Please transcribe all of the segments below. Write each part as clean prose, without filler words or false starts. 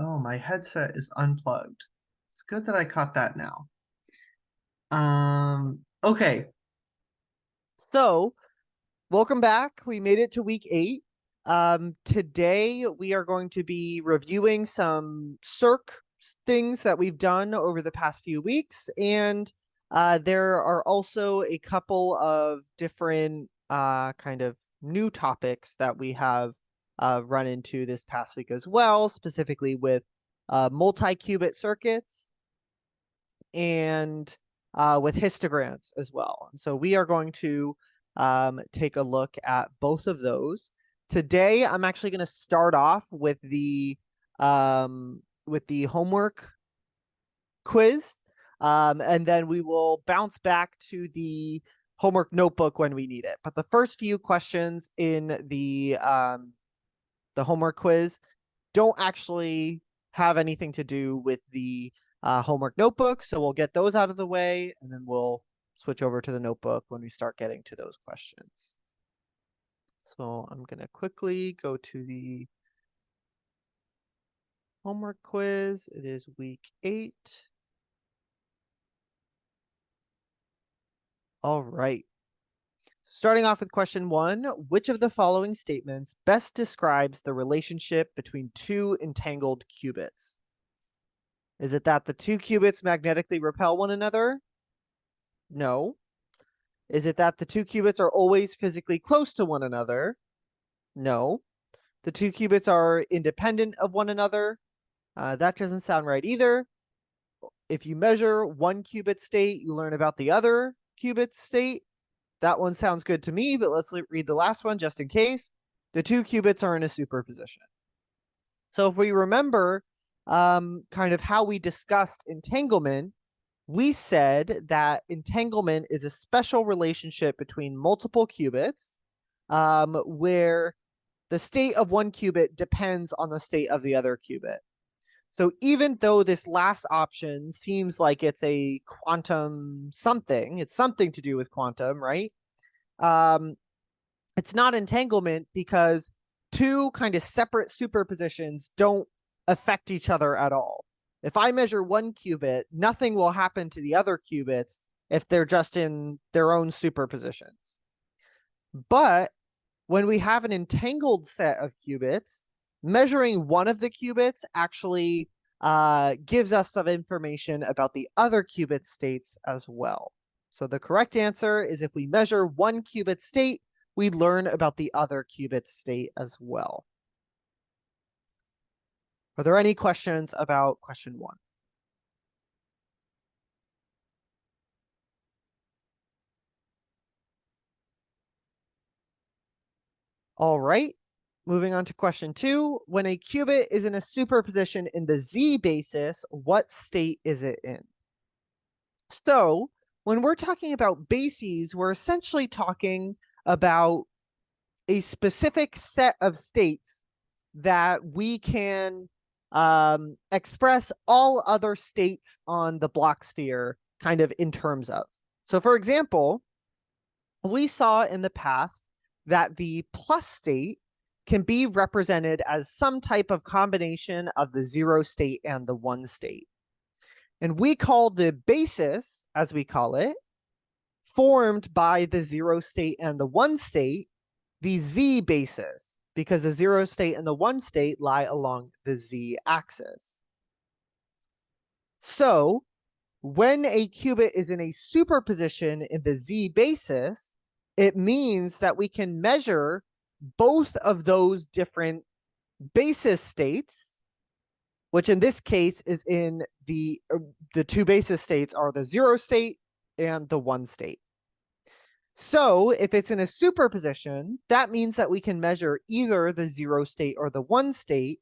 Oh, my headset is unplugged. It's good that I caught that now. Okay. So, welcome back. We made it to week 8. Today we are going to be reviewing some circ things that we've done over the past few weeks, and there are also a couple of different kind of new topics that we have run into this past week as well, specifically with multi-qubit circuits and with histograms as well. So we are going to take a look at both of those. Today, I'm actually going to start off with the homework quiz, and then we will bounce back to the homework notebook when we need it. But the first few questions in the homework quiz don't actually have anything to do with the homework notebook. So we'll get those out of the way, and then we'll switch over to the notebook when we start getting to those questions. So I'm going to quickly go to the homework quiz. It is week 8. All right. Starting off with question 1, which of the following statements best describes the relationship between two entangled qubits? Is it that the two qubits magnetically repel one another? No. Is it that the two qubits are always physically close to one another? No. The two qubits are independent of one another? That doesn't sound right either. If you measure one qubit state, you learn about the other qubit state. That one sounds good to me, but let's read the last one just in case. The two qubits are in a superposition. So if we remember kind of how we discussed entanglement, we said that entanglement is a special relationship between multiple qubits where the state of one qubit depends on the state of the other qubit. So even though this last option seems like it's a quantum something, it's something to do with quantum, right? It's not entanglement because two kind of separate superpositions don't affect each other at all. If I measure one qubit, nothing will happen to the other qubits if they're just in their own superpositions. But when we have an entangled set of qubits, measuring one of the qubits actually gives us some information about the other qubit states as well. So the correct answer is if we measure one qubit state, we learn about the other qubit state as well. Are there any questions about question 1? All right. Moving on to question 2. When a qubit is in a superposition in the Z basis, what state is it in? So when we're talking about bases, we're essentially talking about a specific set of states that we can express all other states on the Bloch sphere kind of in terms of. So for example, we saw in the past that the plus state can be represented as some type of combination of the 0 state and the 1 state. And we call the basis, as we call it, formed by the 0 state and the 1 state, the Z basis, because the 0 state and the 1 state lie along the Z axis. So when a qubit is in a superposition in the Z basis, it means that we can measure both of those different basis states, which in this case is in the two basis states are the 0 state and the 1 state. So if it's in a superposition, that means that we can measure either the 0 state or the 1 state.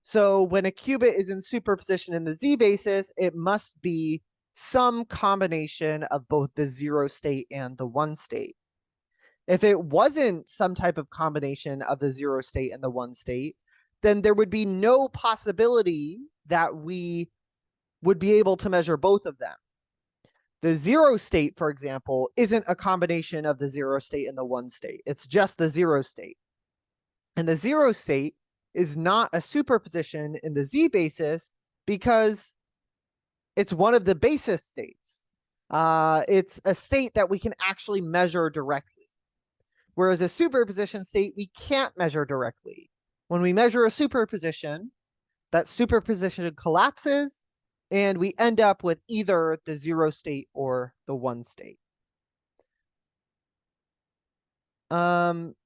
So when a qubit is in superposition in the Z basis, it must be some combination of both the 0 state and the 1 state. If it wasn't some type of combination of the 0 state and the 1 state, then there would be no possibility that we would be able to measure both of them. The 0 state, for example, isn't a combination of the 0 state and the 1 state. It's just the 0 state. And the 0 state is not a superposition in the Z basis because it's one of the basis states. It's a state that we can actually measure directly. Whereas a superposition state, we can't measure directly. When we measure a superposition, that superposition collapses, and we end up with either the 0 state or the 1 state.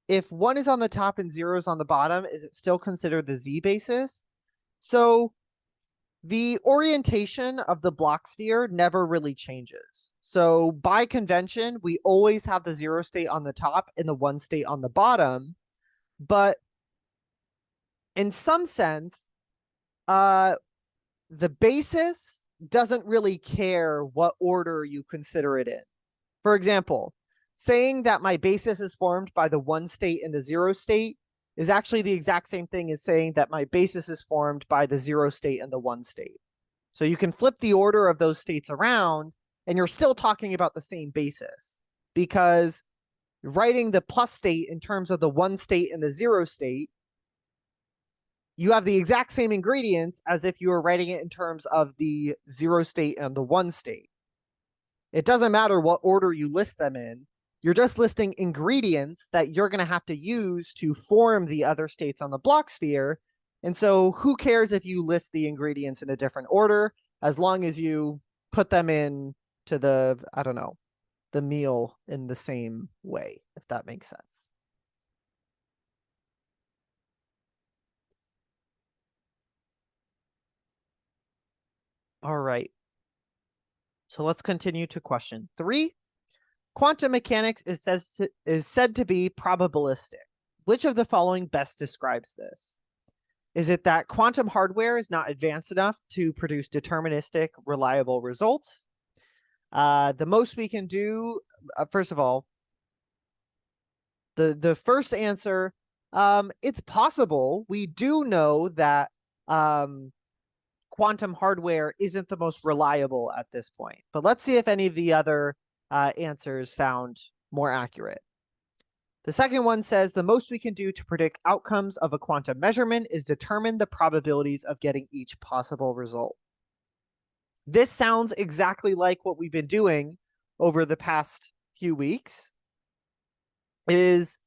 If 1 is on the top and 0 is on the bottom, is it still considered the Z basis? So the orientation of the block sphere never really changes. So by convention, we always have the 0 state on the top and the 1 state on the bottom. But in some sense, the basis doesn't really care what order you consider it in. For example, saying that my basis is formed by the 1 state and the 0 state is actually the exact same thing as saying that my basis is formed by the 0 state and the 1 state. So you can flip the order of those states around, and you're still talking about the same basis, because writing the plus state in terms of the 1 state and the 0 state, you have the exact same ingredients as if you were writing it in terms of the 0 state and the 1 state. It doesn't matter what order you list them in. You're just listing ingredients that you're going to have to use to form the other states on the block sphere. And so who cares if you list the ingredients in a different order, as long as you put them in to the, I don't know, the meal in the same way, if that makes sense. All right. So let's continue to question 3. Quantum mechanics is said to be probabilistic. Which of the following best describes this? Is it that quantum hardware is not advanced enough to produce deterministic, reliable results? The most we can do, first of all, the first answer, it's possible. We do know that quantum hardware isn't the most reliable at this point. But let's see if any of the other answers sound more accurate. The second one says the most we can do to predict outcomes of a quantum measurement is determine the probabilities of getting each possible result. This sounds exactly like what we've been doing over the past few weeks, is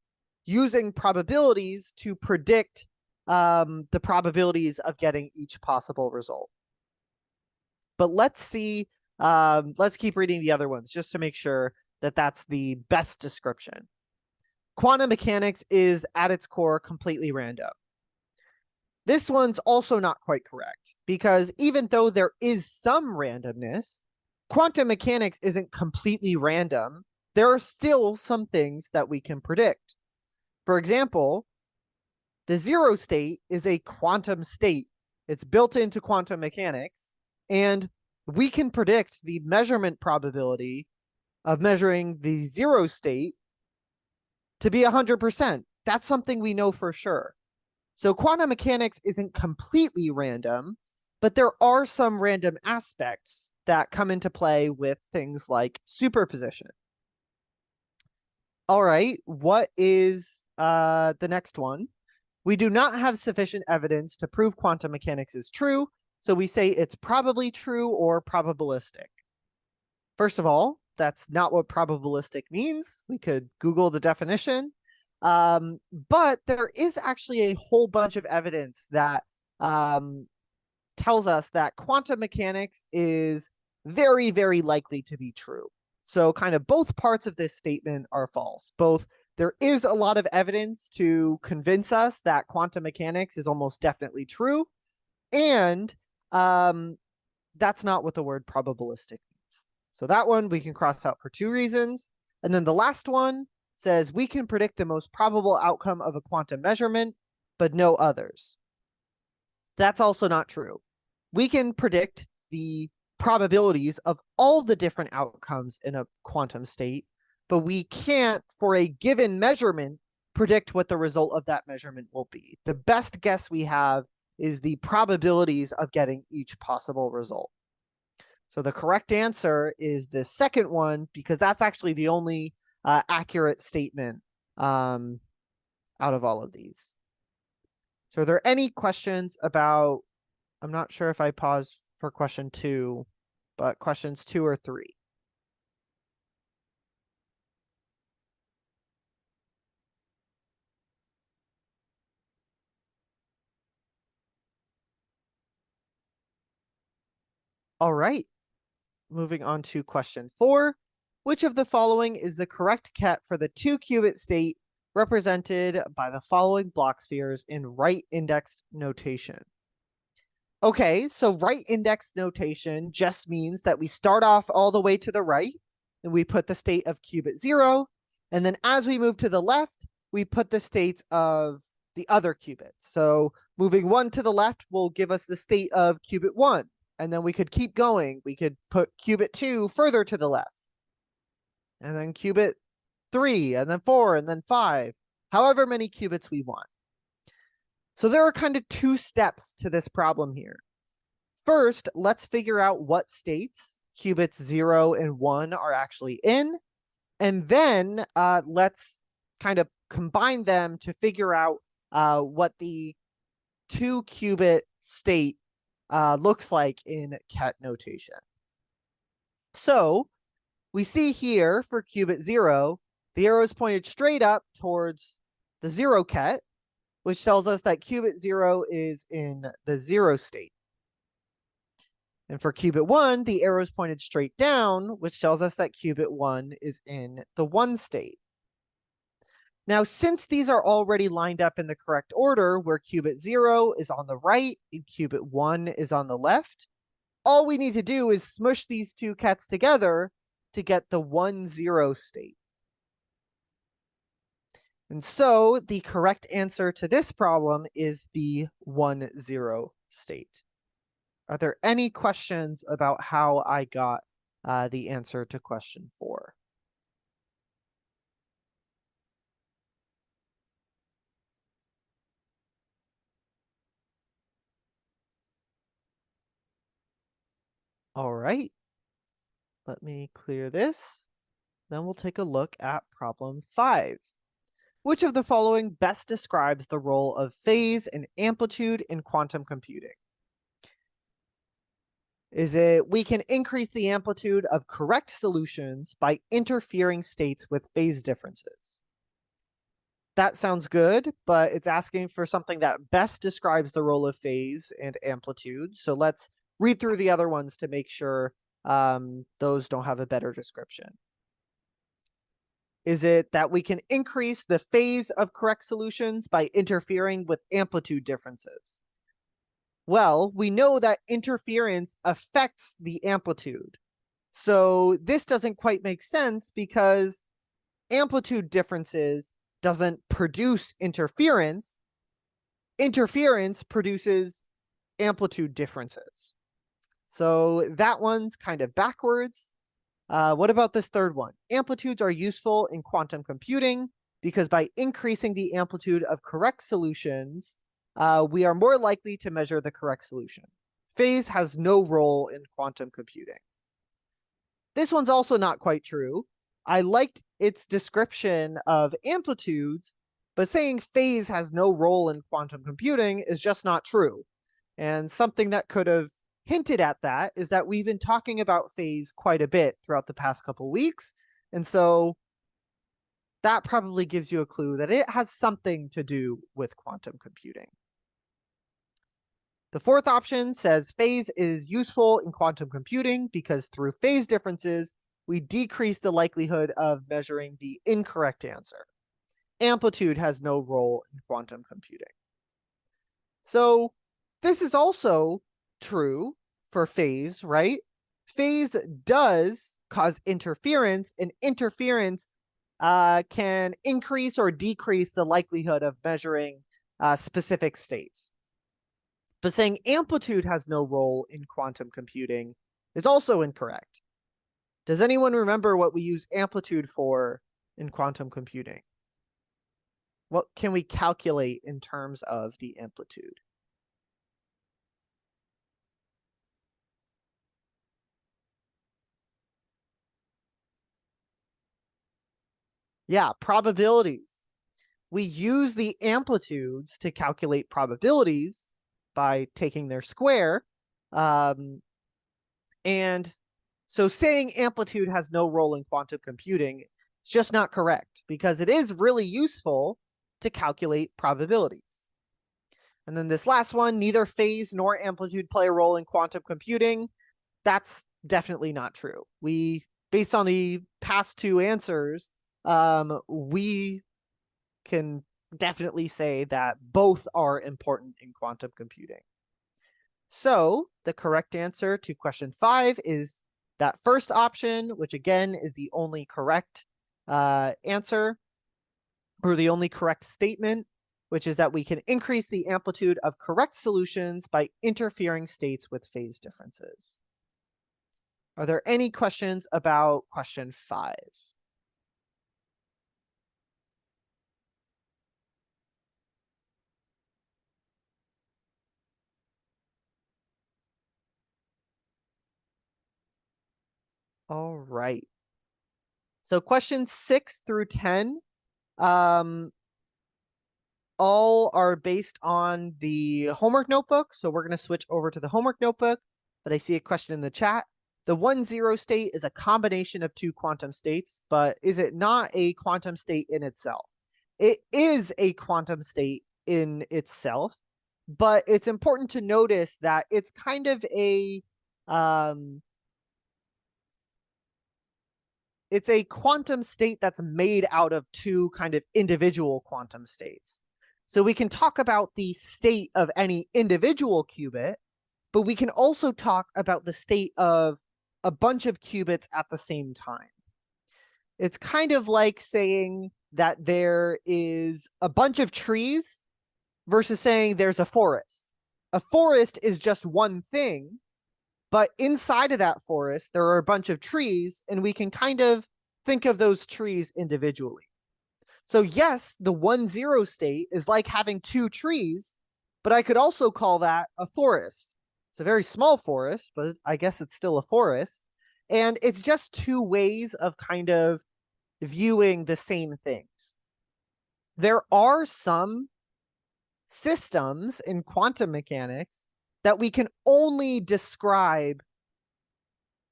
using probabilities to predict the probabilities of getting each possible result. But let's see, let's keep reading the other ones just to make sure that that's the best description. Quantum mechanics is at its core completely random. This one's also not quite correct, because even though there is some randomness, quantum mechanics isn't completely random. There are still some things that we can predict. For example, the 0 state is a quantum state. It's built into quantum mechanics, and we can predict the measurement probability of measuring the 0 state to be 100%. That's something we know for sure. So quantum mechanics isn't completely random, but there are some random aspects that come into play with things like superposition. All right, what is the next one? We do not have sufficient evidence to prove quantum mechanics is true, so we say it's probably true or probabilistic. First of all, that's not what probabilistic means. We could Google the definition. But there is actually a whole bunch of evidence that tells us that quantum mechanics is very, very likely to be true. So kind of both parts of this statement are false. Both there is a lot of evidence to convince us that quantum mechanics is almost definitely true, and that's not what the word probabilistic means. So that one we can cross out for 2 reasons. And then the last one says we can predict the most probable outcome of a quantum measurement, but no others. That's also not true. We can predict the probabilities of all the different outcomes in a quantum state, but we can't, for a given measurement, predict what the result of that measurement will be. The best guess we have is the probabilities of getting each possible result. So the correct answer is the second one, because that's actually the only accurate statement out of all of these. So are there any questions about, I'm not sure if I paused for question 2, but questions 2 or 3? All right, moving on to question 4. Which of the following is the correct ket for the 2-qubit state represented by the following block spheres in right indexed notation? Okay, so right index notation just means that we start off all the way to the right, and we put the state of qubit 0, and then as we move to the left, we put the states of the other qubits. So moving 1 to the left will give us the state of qubit 1, and then we could keep going. We could put qubit 2 further to the left, and then qubit 3, and then 4, and then 5, however many qubits we want. So there are kind of 2 steps to this problem here. First, let's figure out what states qubits 0 and 1 are actually in, and then let's kind of combine them to figure out what the 2-qubit state looks like in ket notation. So we see here for qubit 0, the arrow is pointed straight up towards the 0 ket, which tells us that qubit 0 is in the 0 state. And for qubit 1, the arrow is pointed straight down, which tells us that qubit 1 is in the 1 state. Now, since these are already lined up in the correct order, where qubit 0 is on the right and qubit 1 is on the left, all we need to do is smush these 2 kets together to get the 1-0 state. And so the correct answer to this problem is the 1-0 state. Are there any questions about how I got the answer to question 4? All right, let me clear this. Then we'll take a look at problem 5. Which of the following best describes the role of phase and amplitude in quantum computing? Is it we can increase the amplitude of correct solutions by interfering states with phase differences? That sounds good, but it's asking for something that best describes the role of phase and amplitude. So let's read through the other ones to make sure those don't have a better description. Is it that we can increase the phase of correct solutions by interfering with amplitude differences? Well, we know that interference affects the amplitude. So this doesn't quite make sense because amplitude differences doesn't produce interference. Interference produces amplitude differences. So that one's kind of backwards. What about this third one? Amplitudes are useful in quantum computing because by increasing the amplitude of correct solutions, we are more likely to measure the correct solution. Phase has no role in quantum computing. This one's also not quite true. I liked its description of amplitudes, but saying phase has no role in quantum computing is just not true. And something that could have hinted at that is that we've been talking about phase quite a bit throughout the past couple weeks. And so that probably gives you a clue that it has something to do with quantum computing. The fourth option says phase is useful in quantum computing because through phase differences, we decrease the likelihood of measuring the incorrect answer. Amplitude has no role in quantum computing. So this is also true for phase, right? Phase does cause interference, and interference can increase or decrease the likelihood of measuring specific states. But saying amplitude has no role in quantum computing is also incorrect. Does anyone remember what we use amplitude for in quantum computing? What can we calculate in terms of the amplitude? Yeah, probabilities. we use the amplitudes to calculate probabilities by taking their square. And so saying amplitude has no role in quantum computing is just not correct, because it is really useful to calculate probabilities. And then this last one, neither phase nor amplitude play a role in quantum computing. That's definitely not true. Based on the past two answers, we can definitely say that both are important in quantum computing. So the correct answer to question 5 is that first option, which again is the only correct answer, or the only correct statement, which is that we can increase the amplitude of correct solutions by interfering states with phase differences. Are there any questions about question 5? All right. So questions 6 through 10 all are based on the homework notebook. So we're going to switch over to the homework notebook. But I see a question in the chat. The 1-0 state is a combination of two quantum states, but is it not a quantum state in itself? It is a quantum state in itself, but it's important to notice that it's kind of it's a quantum state that's made out of two kind of individual quantum states. So we can talk about the state of any individual qubit, but we can also talk about the state of a bunch of qubits at the same time. It's kind of like saying that there is a bunch of trees versus saying there's a forest. A forest is just one thing, but inside of that forest, there are a bunch of trees, and we can kind of think of those trees individually. So yes, the 1-0 state is like having two trees, but I could also call that a forest. It's a very small forest, but I guess it's still a forest. And it's just two ways of kind of viewing the same things. There are some systems in quantum mechanics that we can only describe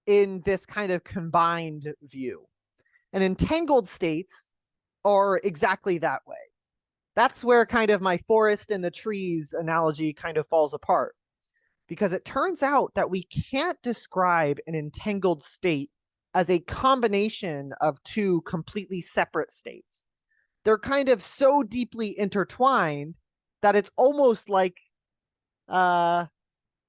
in this kind of combined view. And entangled states are exactly that way. That's where kind of my forest and the trees analogy kind of falls apart. Because it turns out that we can't describe an entangled state as a combination of two completely separate states. They're kind of so deeply intertwined that it's almost like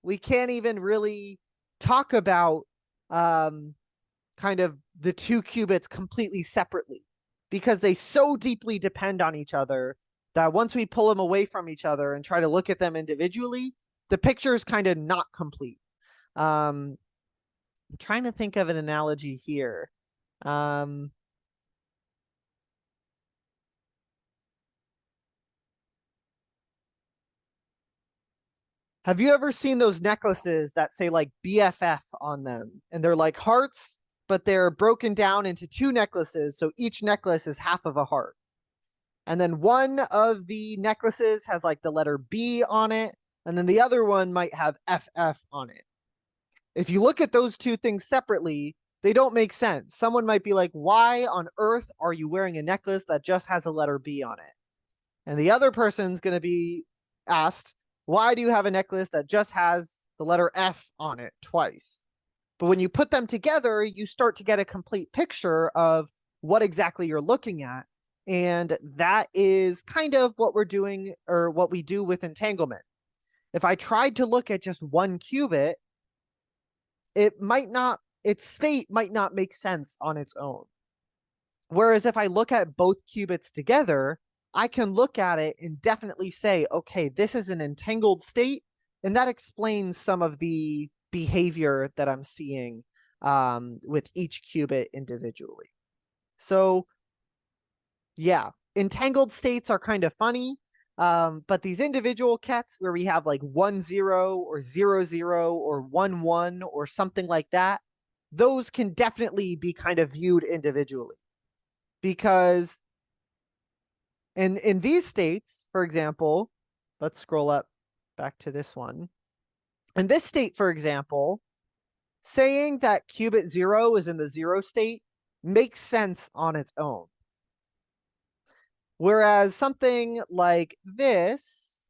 we can't even really talk about kind of the two qubits completely separately, because they so deeply depend on each other that once we pull them away from each other and try to look at them individually, the picture is kind of not complete. I'm trying to think of an analogy here. Have you ever seen those necklaces that say like BFF on them? And they're like hearts, but they're broken down into two necklaces. So each necklace is half of a heart. And then one of the necklaces has like the letter B on it. And then the other one might have FF on it. If you look at those two things separately, they don't make sense. Someone might be like, why on earth are you wearing a necklace that just has a letter B on it? And the other person's going to be asked, why do you have a necklace that just has the letter F on it twice? But when you put them together, you start to get a complete picture of what exactly you're looking at. And that is kind of what we're doing, or what we do with entanglement. If I tried to look at just one qubit, its state might not make sense on its own. Whereas if I look at both qubits together, I can look at it and definitely say, okay, this is an entangled state, and that explains some of the behavior that I'm seeing with each qubit individually. So yeah, entangled states are kind of funny, but these individual kets where we have like 1-0 or 0-0 or 1-1 or something like that, those can definitely be kind of viewed individually, because And in these states, for example, let's scroll up back to this one. In this state, for example, saying that qubit 0 is in the 0 state makes sense on its own. Whereas something like this,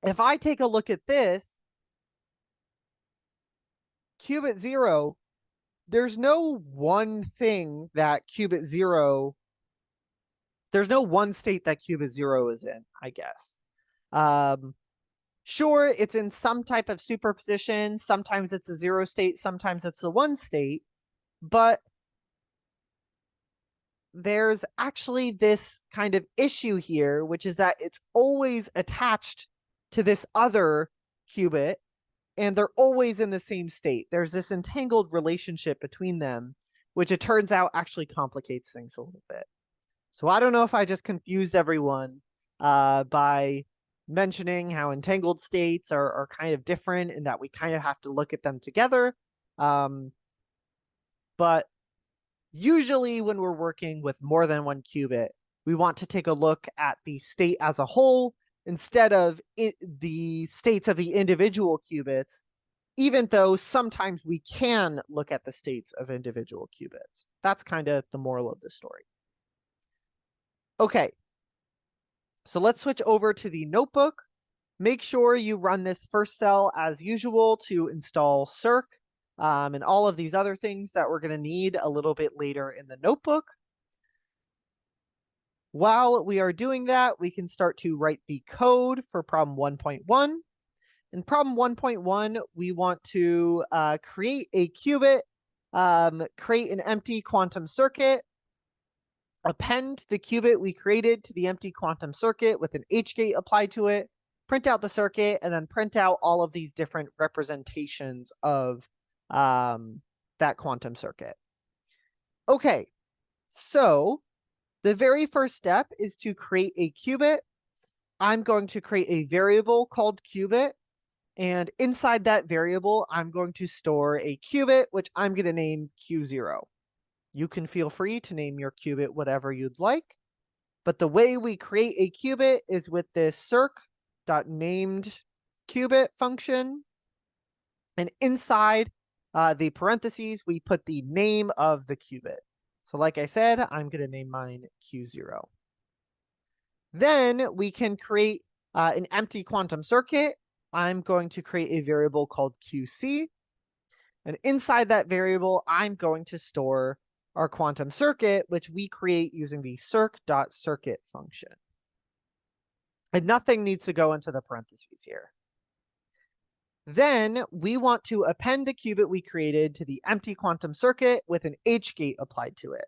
if I take a look at this, qubit 0, there's no one thing that qubit 0, there's no one state that qubit 0 is in, I guess. Sure, it's in some type of superposition. Sometimes it's a 0 state, sometimes it's a 1 state, but there's actually this kind of issue here, which is that it's always attached to this other qubit, and they're always in the same state. There's this entangled relationship between them, which it turns out actually complicates things a little bit. So I don't know if I just confused everyone by mentioning how entangled states are kind of different and that we kind of have to look at them together. But usually when we're working with more than one qubit, we want to take a look at the state as a whole instead of the states of the individual qubits, even though sometimes we can look at the states of individual qubits. That's kind of the moral of the story. Okay, so let's switch over to the notebook. Make sure you run this first cell as usual to install circ and all of these other things that we're going to need a little bit later in the notebook. While we are doing that, we can start to write the code for problem 1.1. In problem 1.1, we want to create a qubit, create an empty quantum circuit, append the qubit we created to the empty quantum circuit with an H-gate applied to it, print out the circuit, and then print out all of these different representations of that quantum circuit. Okay, so the very first step is to create a qubit. I'm going to create a variable called qubit, and inside that variable, I'm going to store a qubit, which I'm going to name Q0. You can feel free to name your qubit whatever you'd like, but the way we create a qubit is with this circ.named qubit function, and inside the parentheses, we put the name of the qubit. So like I said, I'm going to name mine Q0. Then we can create an empty quantum circuit. I'm going to create a variable called QC. And inside that variable, I'm going to store our quantum circuit, which we create using the circ.circuit function. And nothing needs to go into the parentheses here. Then we want to append the qubit we created to the empty quantum circuit with an H-gate applied to it.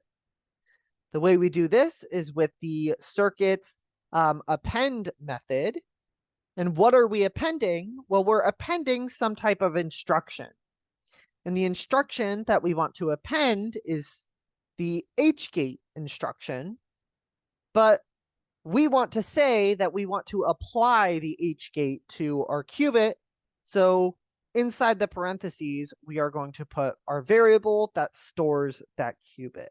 The way we do this is with the circuit's append method. And what are we appending? Well, we're appending some type of instruction. And the instruction that we want to append is the H-gate instruction, but we want to say that we want to apply the H-gate to our qubit. So inside the parentheses, we are going to put our variable that stores that qubit.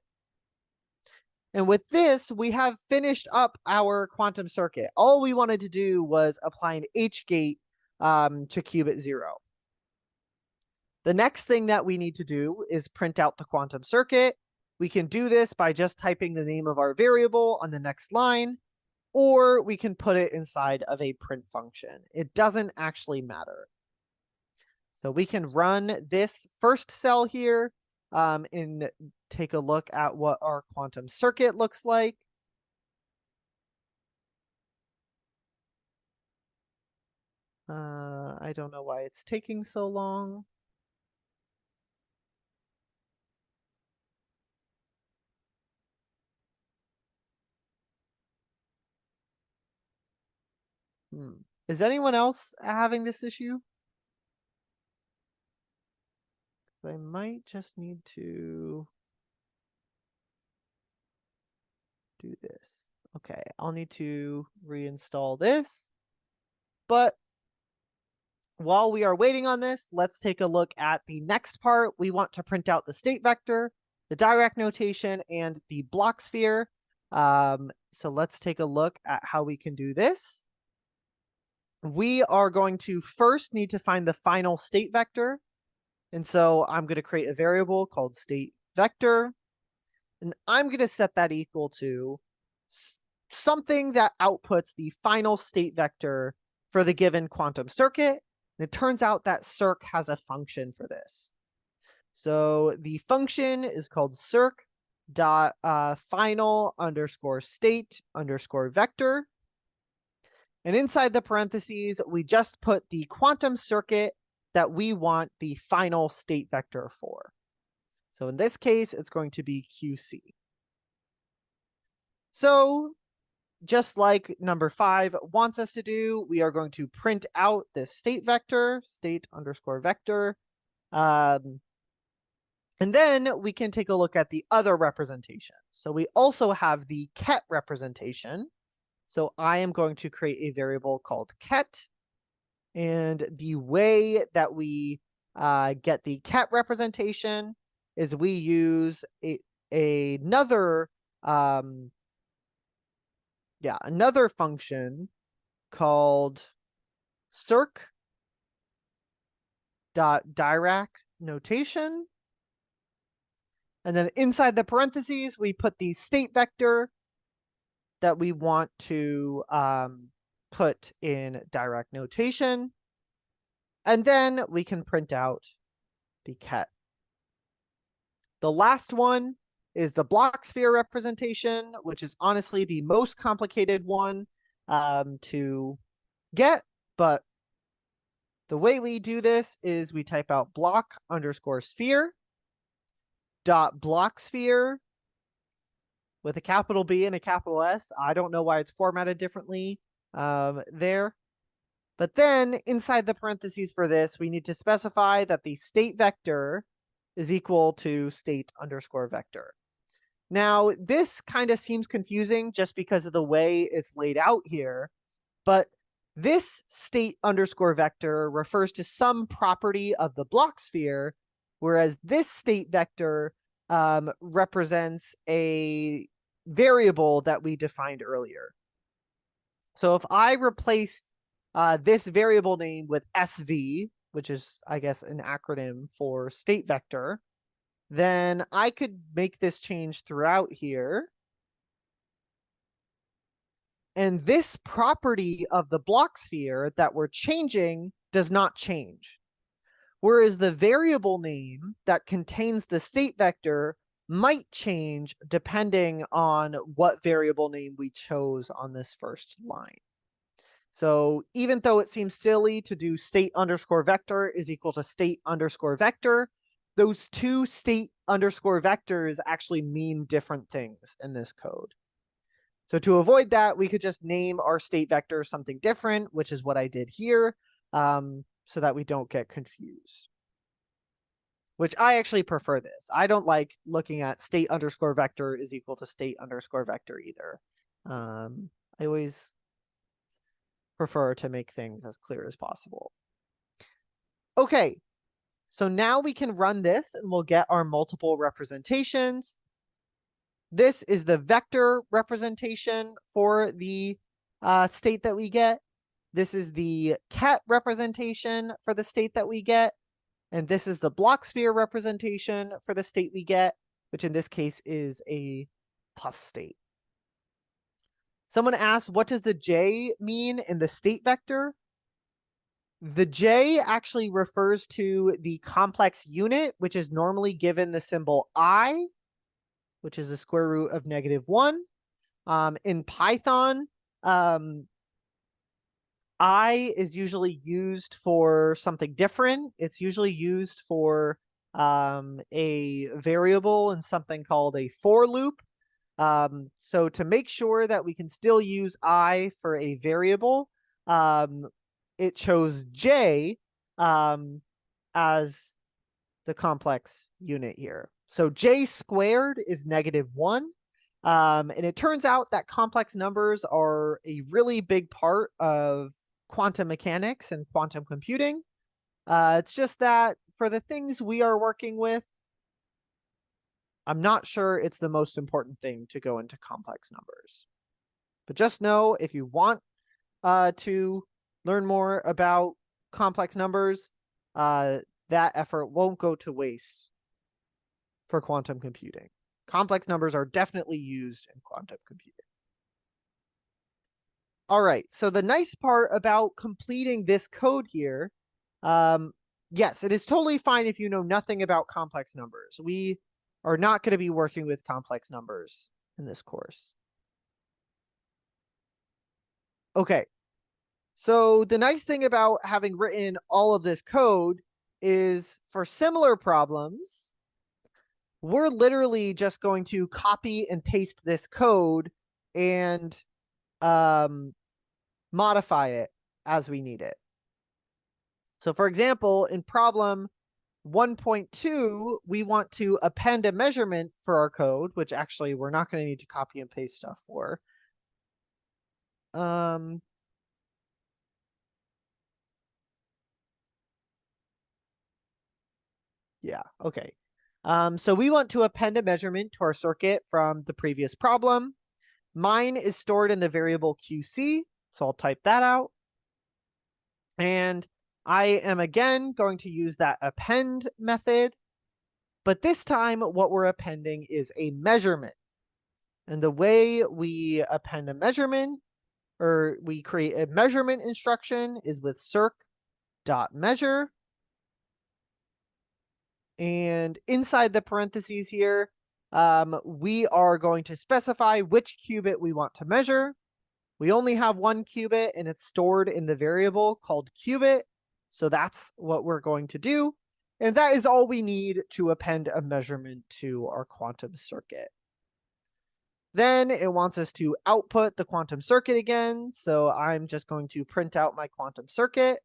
And with this, we have finished up our quantum circuit. All we wanted to do was apply an H-gate to qubit 0. The next thing that we need to do is print out the quantum circuit. We can do this by just typing the name of our variable on the next line, or we can put it inside of a print function. It doesn't actually matter. So we can run this first cell here and take a look at what our quantum circuit looks like. I don't know why it's taking so long. Is anyone else having this issue? I might just need to do this. Okay, I'll need to reinstall this. But while we are waiting on this, let's take a look at the next part. We want to print out the state vector. the Dirac notation, and the block sphere. So let's take a look at how we can do this. We are going to first need to find the final state vector. And so I'm going to create a variable called state vector. And I'm going to set that equal to something that outputs the final state vector for the given quantum circuit. And it turns out that circ has a function for this. So the function is called circ dot final underscore state underscore vector. And inside the parentheses, we just put the quantum circuit that we want the final state vector for. So in this case, it's going to be QC. So just like number 5 wants us to do, we are going to print out this state vector, state underscore vector. And then we can take a look at the other representation. So we also have the ket representation. So I am going to create a variable called ket. And the way that we get the ket representation is we use another function called circ.Dirac notation. And then inside the parentheses, we put the state vector that we want to put in Dirac notation. And then we can print out the ket. The last one is the block sphere representation, which is honestly the most complicated one to get. But the way we do this is we type out block underscore sphere dot block sphere with a capital B and a capital S. I don't know why it's formatted differently there. But then inside the parentheses for this, we need to specify that the state vector is equal to state underscore vector. Now, this kind of seems confusing just because of the way it's laid out here, but this state underscore vector refers to some property of the block sphere, whereas this state vector represents a variable that we defined earlier. So if I replace this variable name with SV, which is, I guess, an acronym for state vector, then I could make this change throughout here. And this property of the block sphere that we're changing does not change. Whereas the variable name that contains the state vector might change depending on what variable name we chose on this first line. So even though it seems silly to do state underscore vector is equal to state underscore vector, those two state underscore vectors actually mean different things in this code. So to avoid that, we could just name our state vector something different, which is what I did here, so that we don't get confused. Which I actually prefer this. I don't like looking at state underscore vector is equal to state underscore vector either. I always prefer to make things as clear as possible. Okay, so now we can run this and we'll get our multiple representations. This is the vector representation for the state that we get. This is the ket representation for the state that we get. And this is the block sphere representation for the state we get, which in this case is a plus state. Someone asked, what does the J mean in the state vector? The J actually refers to the complex unit, which is normally given the symbol I, which is the square root of -1. In Python, I is usually used for something different. It's usually used for a variable in something called a for loop. So to make sure that we can still use I for a variable, it chose J as the complex unit here. So J squared is -1. And it turns out that complex numbers are a really big part of quantum mechanics and quantum computing. It's just that for the things we are working with, I'm not sure it's the most important thing to go into complex numbers. But just know if you want to learn more about complex numbers, that effort won't go to waste for quantum computing. Complex numbers are definitely used in quantum computing. All right, so the nice part about completing this code here, yes, it is totally fine if you know nothing about complex numbers. We are not going to be working with complex numbers in this course. Okay, so the nice thing about having written all of this code is for similar problems, we're literally just going to copy and paste this code and modify it as we need it. So for example, in problem 1.2, we want to append a measurement for our code, which actually we're not going to need to copy and paste stuff for. Yeah, okay. So we want to append a measurement to our circuit from the previous problem. Mine is stored in the variable QC, so I'll type that out. And I am again going to use that append method, but this time what we're appending is a measurement. And the way we append a measurement, or we create a measurement instruction, is with circ.measure. And inside the parentheses here, we are going to specify which qubit we want to measure. We only have one qubit and it's stored in the variable called qubit. So that's what we're going to do. And that is all we need to append a measurement to our quantum circuit. Then it wants us to output the quantum circuit again. So I'm just going to print out my quantum circuit.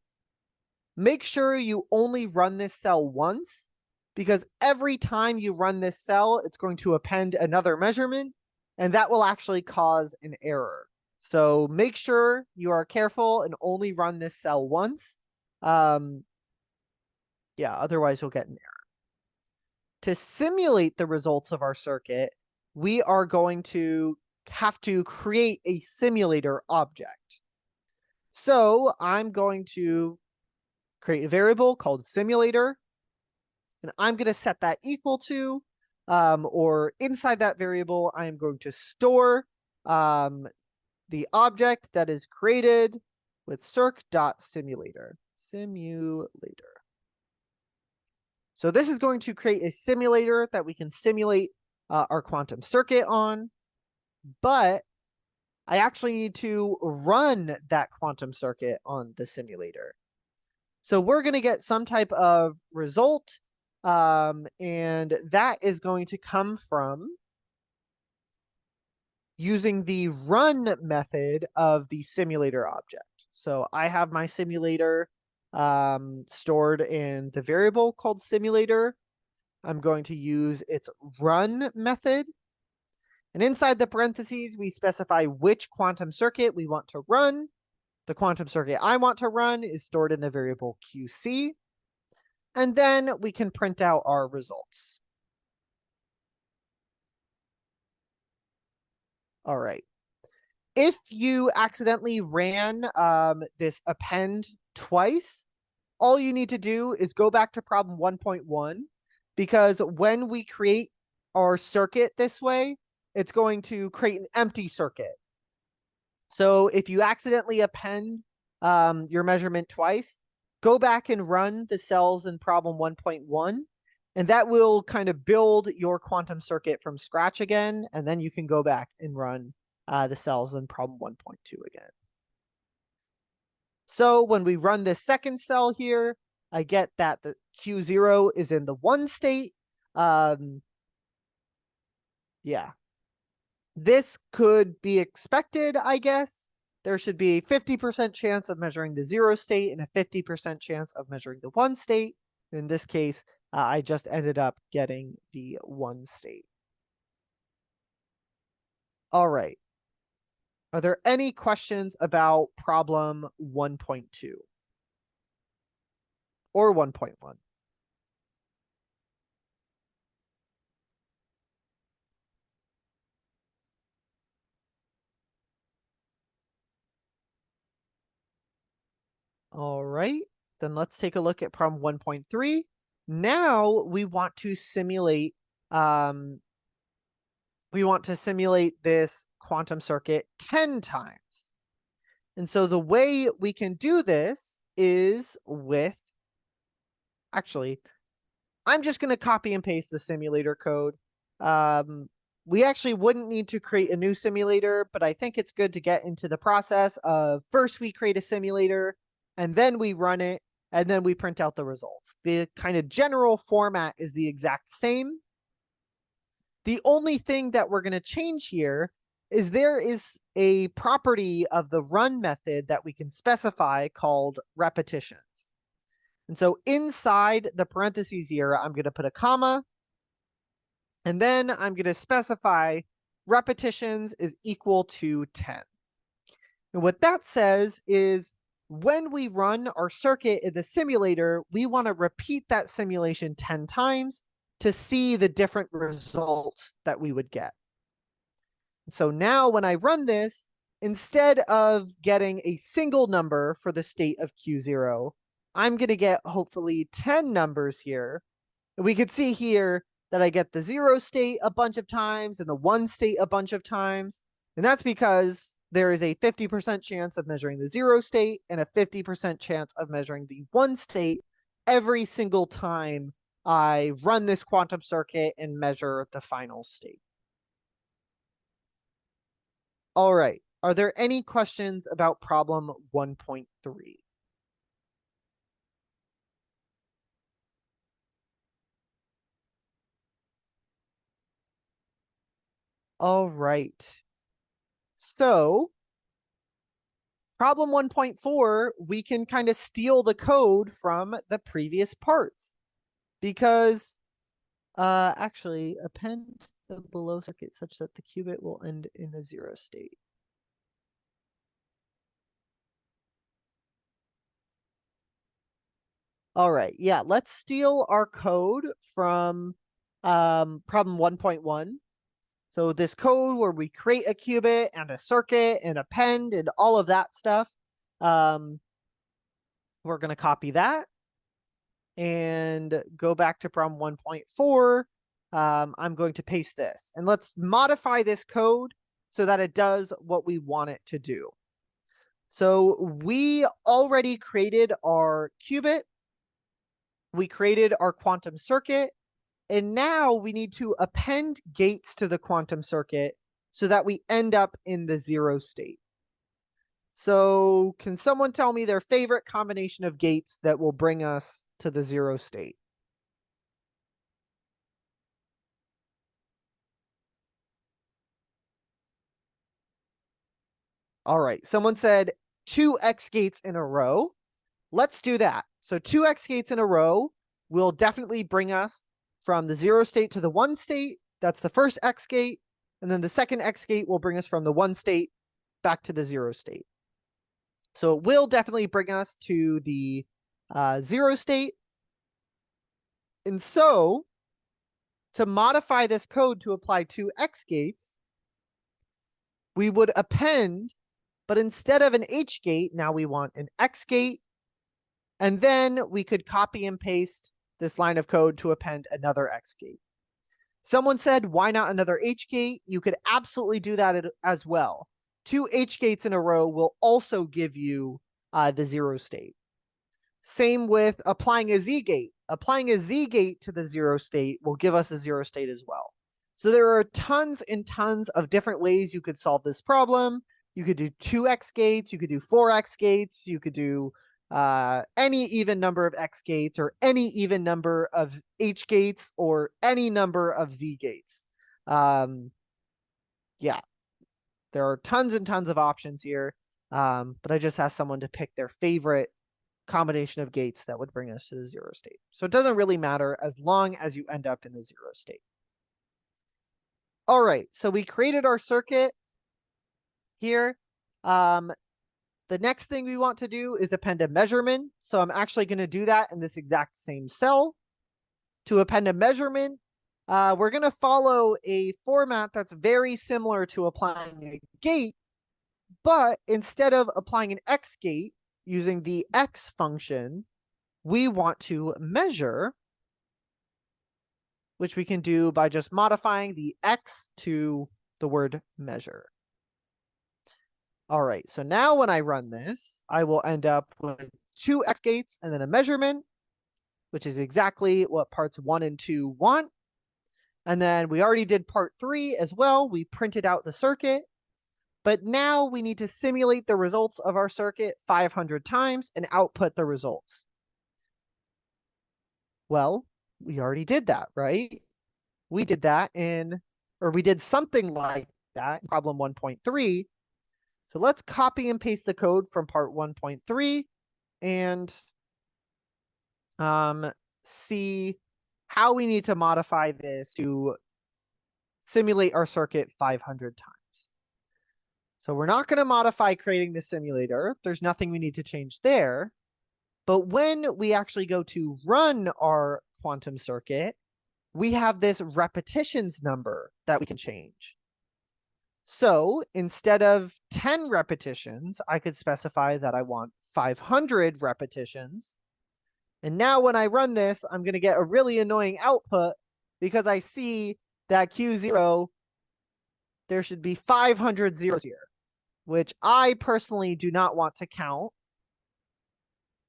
Make sure you only run this cell once, because every time you run this cell, it's going to append another measurement, and that will actually cause an error. So make sure you are careful and only run this cell once. Otherwise you'll get an error. To simulate the results of our circuit, we are going to have to create a simulator object. So I'm going to create a variable called simulator, and I'm going to set that equal to, or inside that variable, I am going to store the object that is created with circ.simulator. Simulator. So this is going to create a simulator that we can simulate our quantum circuit on, but I actually need to run that quantum circuit on the simulator. So we're going to get some type of result, and that is going to come from using the run method of the simulator object. So I have my simulator stored in the variable called simulator. I'm going to use its run method. And inside the parentheses, we specify which quantum circuit we want to run. The quantum circuit I want to run is stored in the variable QC. And then we can print out our results. All right. If you accidentally ran this append twice, all you need to do is go back to problem 1.1, because when we create our circuit this way, it's going to create an empty circuit. So if you accidentally append your measurement twice, go back and run the cells in problem 1.1, and that will kind of build your quantum circuit from scratch again, and then you can go back and run the cells in problem 1.2 again. So when we run this second cell here, I get that the Q0 is in the 1 state. This could be expected, I guess. There should be a 50% chance of measuring the 0 state and a 50% chance of measuring the 1 state. In this case, I just ended up getting the 1 state. All right. Are there any questions about problem 1.2 or 1.1? All right, then let's take a look at problem 1.3. Now we want to simulate this quantum circuit 10 times. And so the way we can do this is with, actually, I'm just going to copy and paste the simulator code. We actually wouldn't need to create a new simulator, but I think it's good to get into the process of first we create a simulator, and then we run it, and then we print out the results. The kind of general format is the exact same. The only thing that we're going to change here is there is a property of the run method that we can specify called repetitions. And so inside the parentheses here, I'm going to put a comma, and then I'm going to specify repetitions is equal to 10. And what that says is when we run our circuit in the simulator, we want to repeat that simulation 10 times to see the different results that we would get. So now when I run this, instead of getting a single number for the state of Q0, I'm going to get hopefully 10 numbers here. And we could see here that I get the 0 state a bunch of times and the 1 state a bunch of times. And that's because there is a 50% chance of measuring the 0 state and a 50% chance of measuring the 1 state every single time I run this quantum circuit and measure the final state. All right. Are there any questions about problem 1.3? All right. So problem 1.4, we can kind of steal the code from the previous parts because actually append the below circuit such that the qubit will end in the 0 state. All right, yeah, let's steal our code from problem 1.1. So this code where we create a qubit and a circuit and append and all of that stuff, we're going to copy that and go back to problem 1.4. I'm going to paste this. And let's modify this code so that it does what we want it to do. So we already created our qubit. We created our quantum circuit. And now we need to append gates to the quantum circuit so that we end up in the 0 state. So can someone tell me their favorite combination of gates that will bring us to the 0 state? All right, someone said 2x gates in a row. Let's do that. So 2x gates in a row will definitely bring us from the 0 state to the 1 state. That's the first x gate. And then the second x gate will bring us from the 1 state back to the 0 state. So it will definitely bring us to the 0 state. And so to modify this code to apply 2x gates, we would append, but instead of an h gate, now we want an x gate. And then we could copy and paste this line of code to append another x gate. Someone said, why not another h gate? You could absolutely do that as well. 2 h gates in a row will also give you the 0 state. Same with applying a z gate. Applying a z gate to the 0 state will give us a 0 state as well. So there are tons and tons of different ways you could solve this problem. You could do 2x gates, you could do 4x gates, you could do any even number of x gates or any even number of h gates or any number of z gates. Yeah, there are tons and tons of options here, but I just asked someone to pick their favorite combination of gates that would bring us to the 0 state. So it doesn't really matter as long as you end up in the 0 state. All right, so we created our circuit here. The next thing we want to do is append a measurement. So I'm actually going to do that in this exact same cell. To append a measurement, we're going to follow a format that's very similar to applying a gate, but instead of applying an X gate, using the x function, we want to measure, which we can do by just modifying the x to the word measure. All right, so now when I run this, I will end up with 2 x gates and then a measurement, which is exactly what parts 1 and 2 want. And then we already did part 3 as well. We printed out the circuit. But now we need to simulate the results of our circuit 500 times and output the results. Well, we already did that, right? We did that we did something like that in problem 1.3. So let's copy and paste the code from part 1.3 and see how we need to modify this to simulate our circuit 500 times. So we're not going to modify creating the simulator. There's nothing we need to change there. But when we actually go to run our quantum circuit, we have this repetitions number that we can change. So instead of 10 repetitions, I could specify that I want 500 repetitions. And now when I run this, I'm going to get a really annoying output because I see that Q0, there should be 500 zeros here, which I personally do not want to count.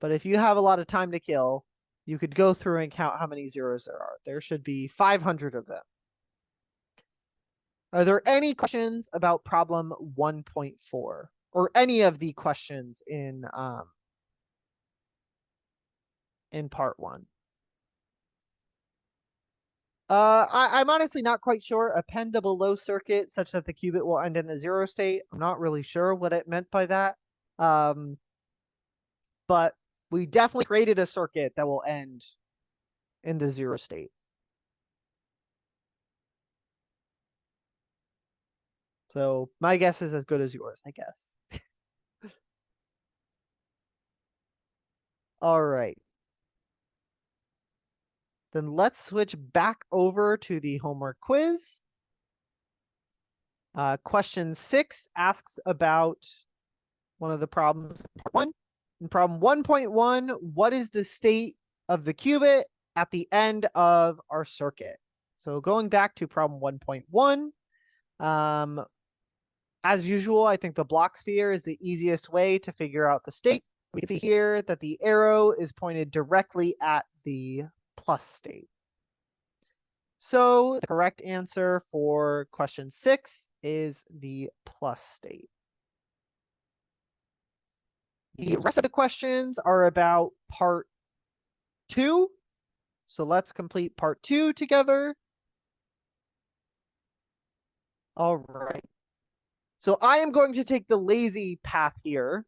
But if you have a lot of time to kill, you could go through and count how many zeros there are. There should be 500 of them. Are there any questions about problem 1.4 or any of the questions in part 1? I'm honestly not quite sure. Append the below circuit such that the qubit will end in the 0 state. I'm not really sure what it meant by that. But we definitely created a circuit that will end in the 0 state. So my guess is as good as yours, I guess. All right. Then let's switch back over to the homework quiz. Question 6 asks about one of the problems in part 1. In problem 1.1, what is the state of the qubit at the end of our circuit? So going back to problem 1.1, as usual, I think the block sphere is the easiest way to figure out the state. We can see here that the arrow is pointed directly at the plus state. So the correct answer for question 6 is the plus state. The rest of the questions are about part 2. So let's complete part 2 together. All right. So I am going to take the lazy path here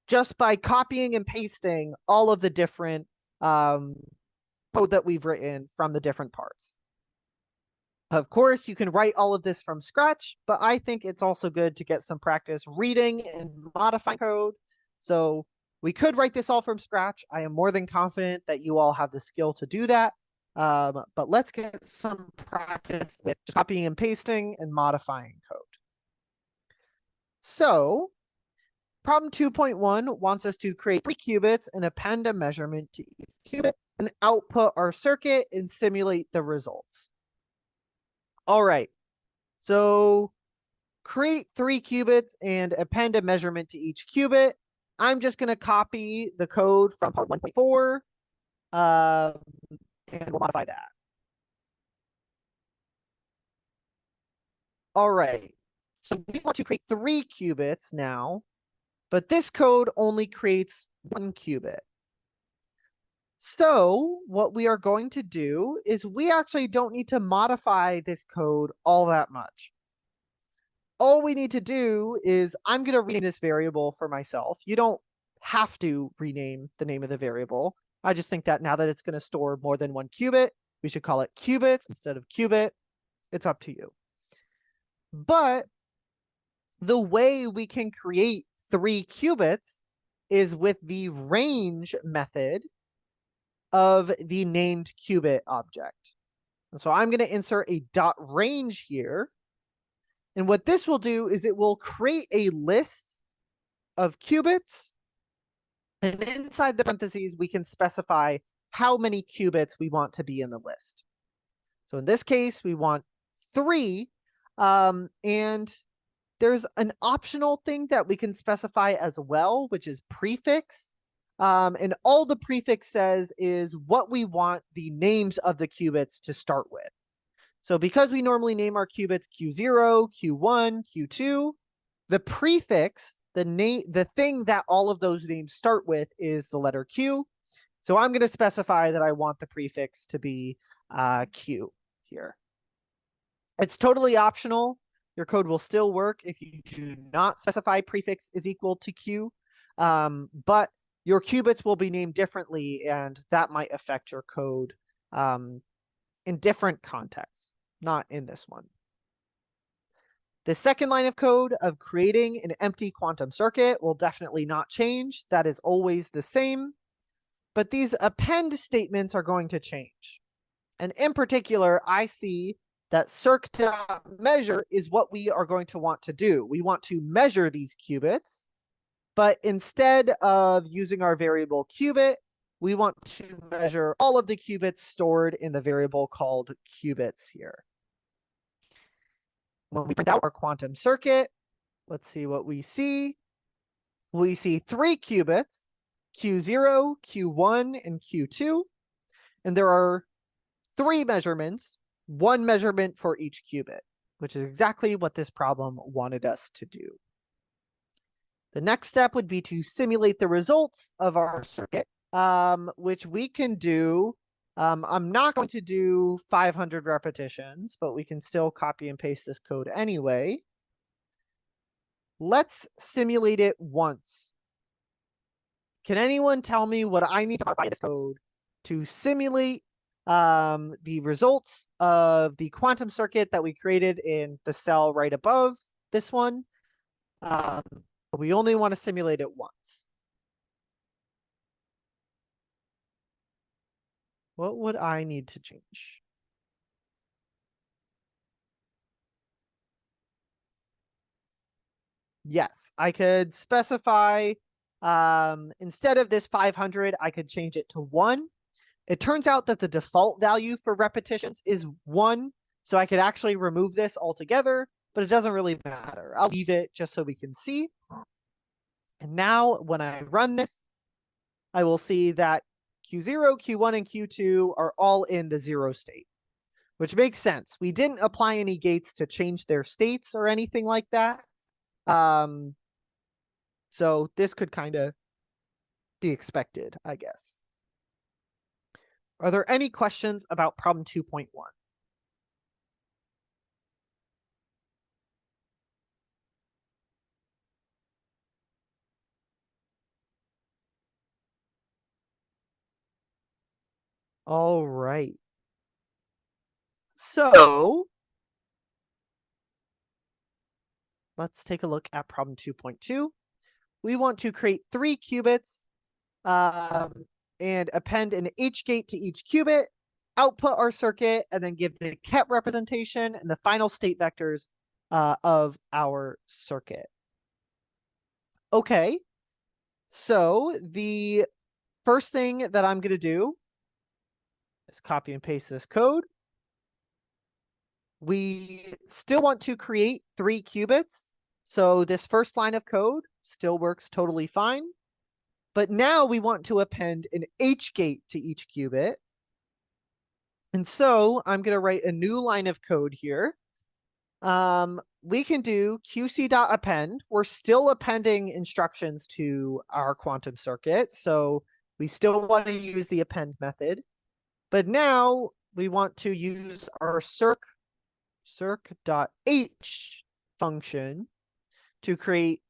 just by copying and pasting all of the different code that we've written from the different parts. Of course, you can write all of this from scratch, but I think it's also good to get some practice reading and modifying code. So we could write this all from scratch. I am more than confident that you all have the skill to do that. But let's get some practice with just copying and pasting and modifying code. So problem 2.1 wants us to create 3 qubits and append a measurement to each qubit and output our circuit and simulate the results. All right, so create 3 qubits and append a measurement to each qubit. I'm just going to copy the code from part 1.4 and we'll modify that. All right, so we want to create 3 qubits now, but this code only creates 1 qubit. So what we are going to do is we actually don't need to modify this code all that much. All we need to do is I'm going to rename this variable for myself. You don't have to rename the name of the variable. I just think that now that it's going to store more than 1 qubit, we should call it qubits instead of qubit. It's up to you. But the way we can create 3 qubits is with the range method of the named qubit object. And so I'm going to insert a dot range here. And what this will do is it will create a list of qubits And inside the parentheses, we can specify how many qubits we want to be in the list. So in this case, we want 3. And there's an optional thing that we can specify as well, which is prefix. And all the prefix says is what we want the names of the qubits to start with. So because we normally name our qubits Q0, Q1, Q2, the prefix, the thing that all of those names start with is the letter Q. So I'm going to specify that I want the prefix to be Q here. It's totally optional. Your code will still work if you do not specify prefix is equal to Q, but your qubits will be named differently, and that might affect your code in different contexts, not in this one. The second line of code of creating an empty quantum circuit will definitely not change. That is always the same. But these append statements are going to change. And in particular, I see that circ.measure is what we are going to want to do. We want to measure these qubits, but instead of using our variable qubit, we want to measure all of the qubits stored in the variable called qubits here. When we print out our quantum circuit, let's see what we see. We see 3 qubits, Q0, Q1, and Q2. And there are 3 measurements, 1 measurement for each qubit, which is exactly what this problem wanted us to do. The next step would be to simulate the results of our circuit, which we can do. I'm not going to do 500 repetitions, but we can still copy and paste this code anyway. Let's simulate it once. Can anyone tell me what I need to modify this code to simulate the results of the quantum circuit that we created in the cell right above this one? But we only want to simulate it once. What would I need to change? Yes, I could specify, instead of this 500, I could change it to 1. It turns out that the default value for repetitions is 1, so I could actually remove this altogether, but it doesn't really matter. I'll leave it just so we can see. And now when I run this, I will see that Q0, Q1, and Q2 are all in the 0 state, which makes sense. We didn't apply any gates to change their states or anything like that. So this could kind of be expected, I guess. Are there any questions about problem 2.1? All right. So let's take a look at problem 2.2. We want to create 3 qubits and append an H gate to each qubit, output our circuit, and then give the ket representation and the final state vectors of our circuit. Okay, so the first thing that I'm going to do is copy and paste this code. We still want to create 3 qubits, so this first line of code still works totally fine. But now we want to append an H gate to each qubit. And so I'm going to write a new line of code here. We can do qc.append. We're still appending instructions to our quantum circuit, so we still want to use the append method. But now we want to use our circ.h function to create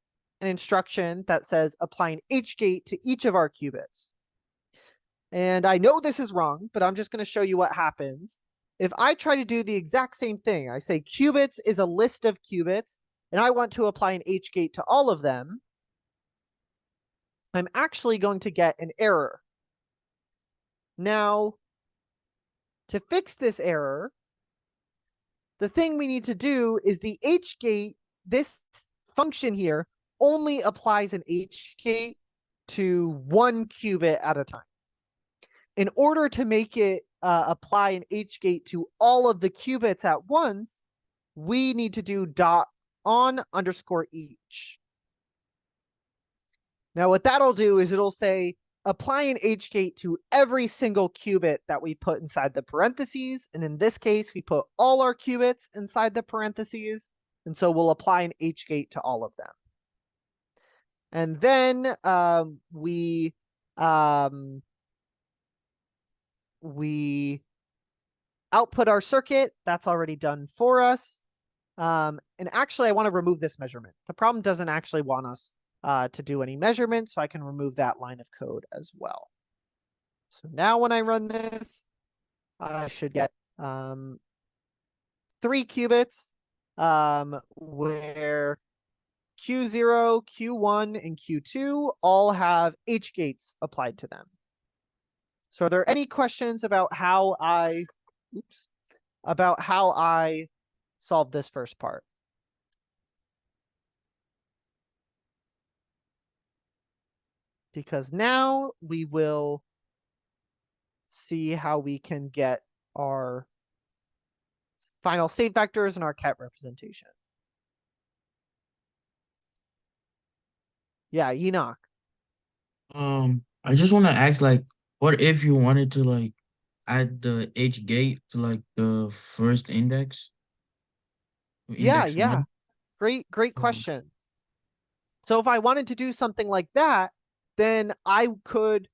an instruction that says apply an H gate to each of our qubits. And I know this is wrong, but I'm just going to show you what happens. If I try to do the exact same thing, I say qubits is a list of qubits, and I want to apply an H gate to all of them, I'm actually going to get an error. Now, to fix this error, the thing we need to do is the H gate, this function here, only applies an H gate to one qubit at a time. In order to make it apply an H gate to all of the qubits at once, we need to do dot on underscore each. Now what that'll do is it'll say apply an H gate to every single qubit that we put inside the parentheses. And in this case, we put all our qubits inside the parentheses. And so we'll apply an H gate to all of them. And then we output our circuit. That's already done for us. And actually, I want to remove this measurement. The problem doesn't actually want us to do any measurements, so I can remove that line of code as well. So now when I run this, I should get 3 qubits where Q0, Q1, and Q2 all have H gates applied to them. So are there any questions about how I solved this first part? Because now we will see how we can get our final state vectors and our ket representation. Yeah, Enoch. I just want to ask, like, what if you wanted to like add the H gate to like the first index? Index Yeah. one? Great Um, question. So if I wanted to do something like that, then I could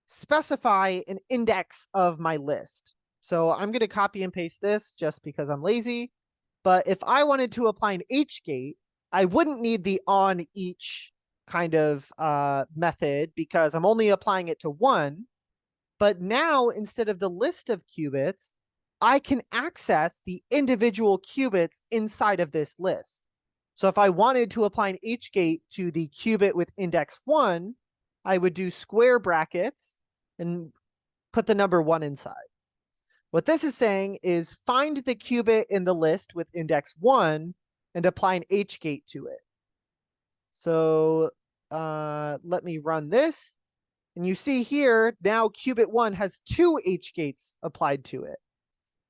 specify an index of my list. So I'm going to copy and paste this just because I'm lazy. But if I wanted to apply an H gate, I wouldn't need the on each kind of method because I'm only applying it to one. But now, instead of the list of qubits, I can access the individual qubits inside of this list. So if I wanted to apply an H gate to the qubit with index 1, I would do square brackets and put the number 1 inside. What this is saying is find the qubit in the list with index 1 and apply an H gate to it. So let me run this. And you see here, now qubit 1 has 2 H gates applied to it.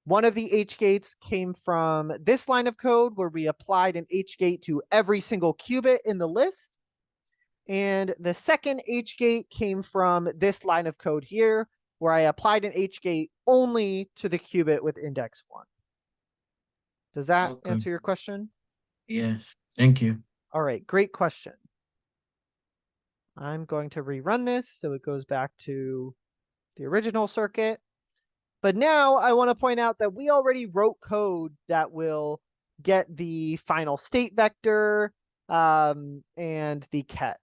One of the H gates came from this line of code where we applied an H gate to every single qubit in the list. And the second H gate came from this line of code here where I applied an H gate only to the qubit with index 1. Does that Okay. answer your question? Yes. Thank you. All right, great question. I'm going to rerun this so it goes back to the original circuit. But now I want to point out that we already wrote code that will get the final state vector and the ket.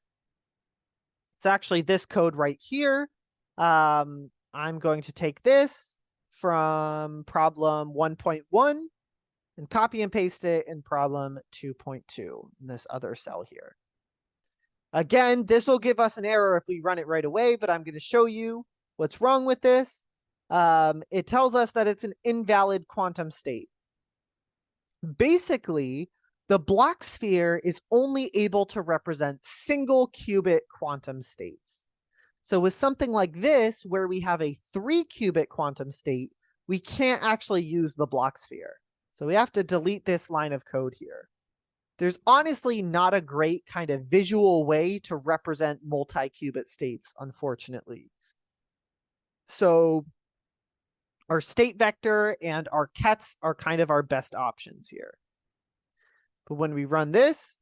It's actually this code right here. I'm going to take this from problem 1.1 and copy and paste it in problem 2.2 in this other cell here. Again, this will give us an error if we run it right away, but I'm going to show you what's wrong with this. It tells us that it's an invalid quantum state. Basically, the Bloch sphere is only able to represent single qubit quantum states. So with something like this, where we have a 3-qubit quantum state, we can't actually use the Bloch sphere. So we have to delete this line of code here. There's honestly not a great kind of visual way to represent multi-qubit states, unfortunately. So our state vector and our kets are kind of our best options here. But when we run this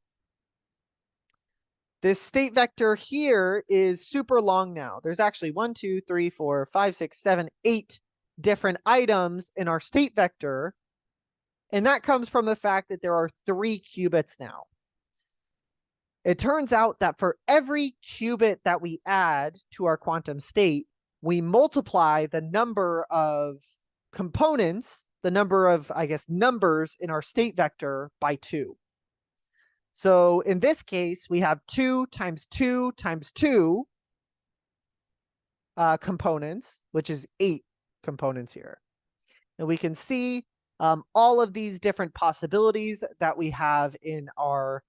state vector here is super long now. There's actually 1, 2, 3, 4, 5, 6, 7, 8 different items in our state vector. And that comes from the fact that there are 3 qubits now. It turns out that for every qubit that we add to our quantum state, we multiply the number of components, the number of, I guess, numbers in our state vector by 2. So in this case, we have 2 times 2 times 2 components, which is 8 components here. And we can see all of these different possibilities that we have in our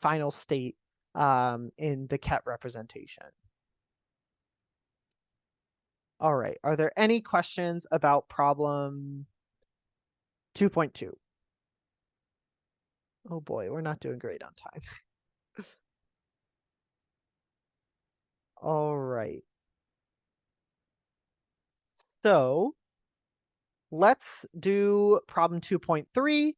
final state in the ket representation. All right. Are there any questions about problem 2.2? Oh boy, we're not doing great on time. All right. So let's do problem 2.3.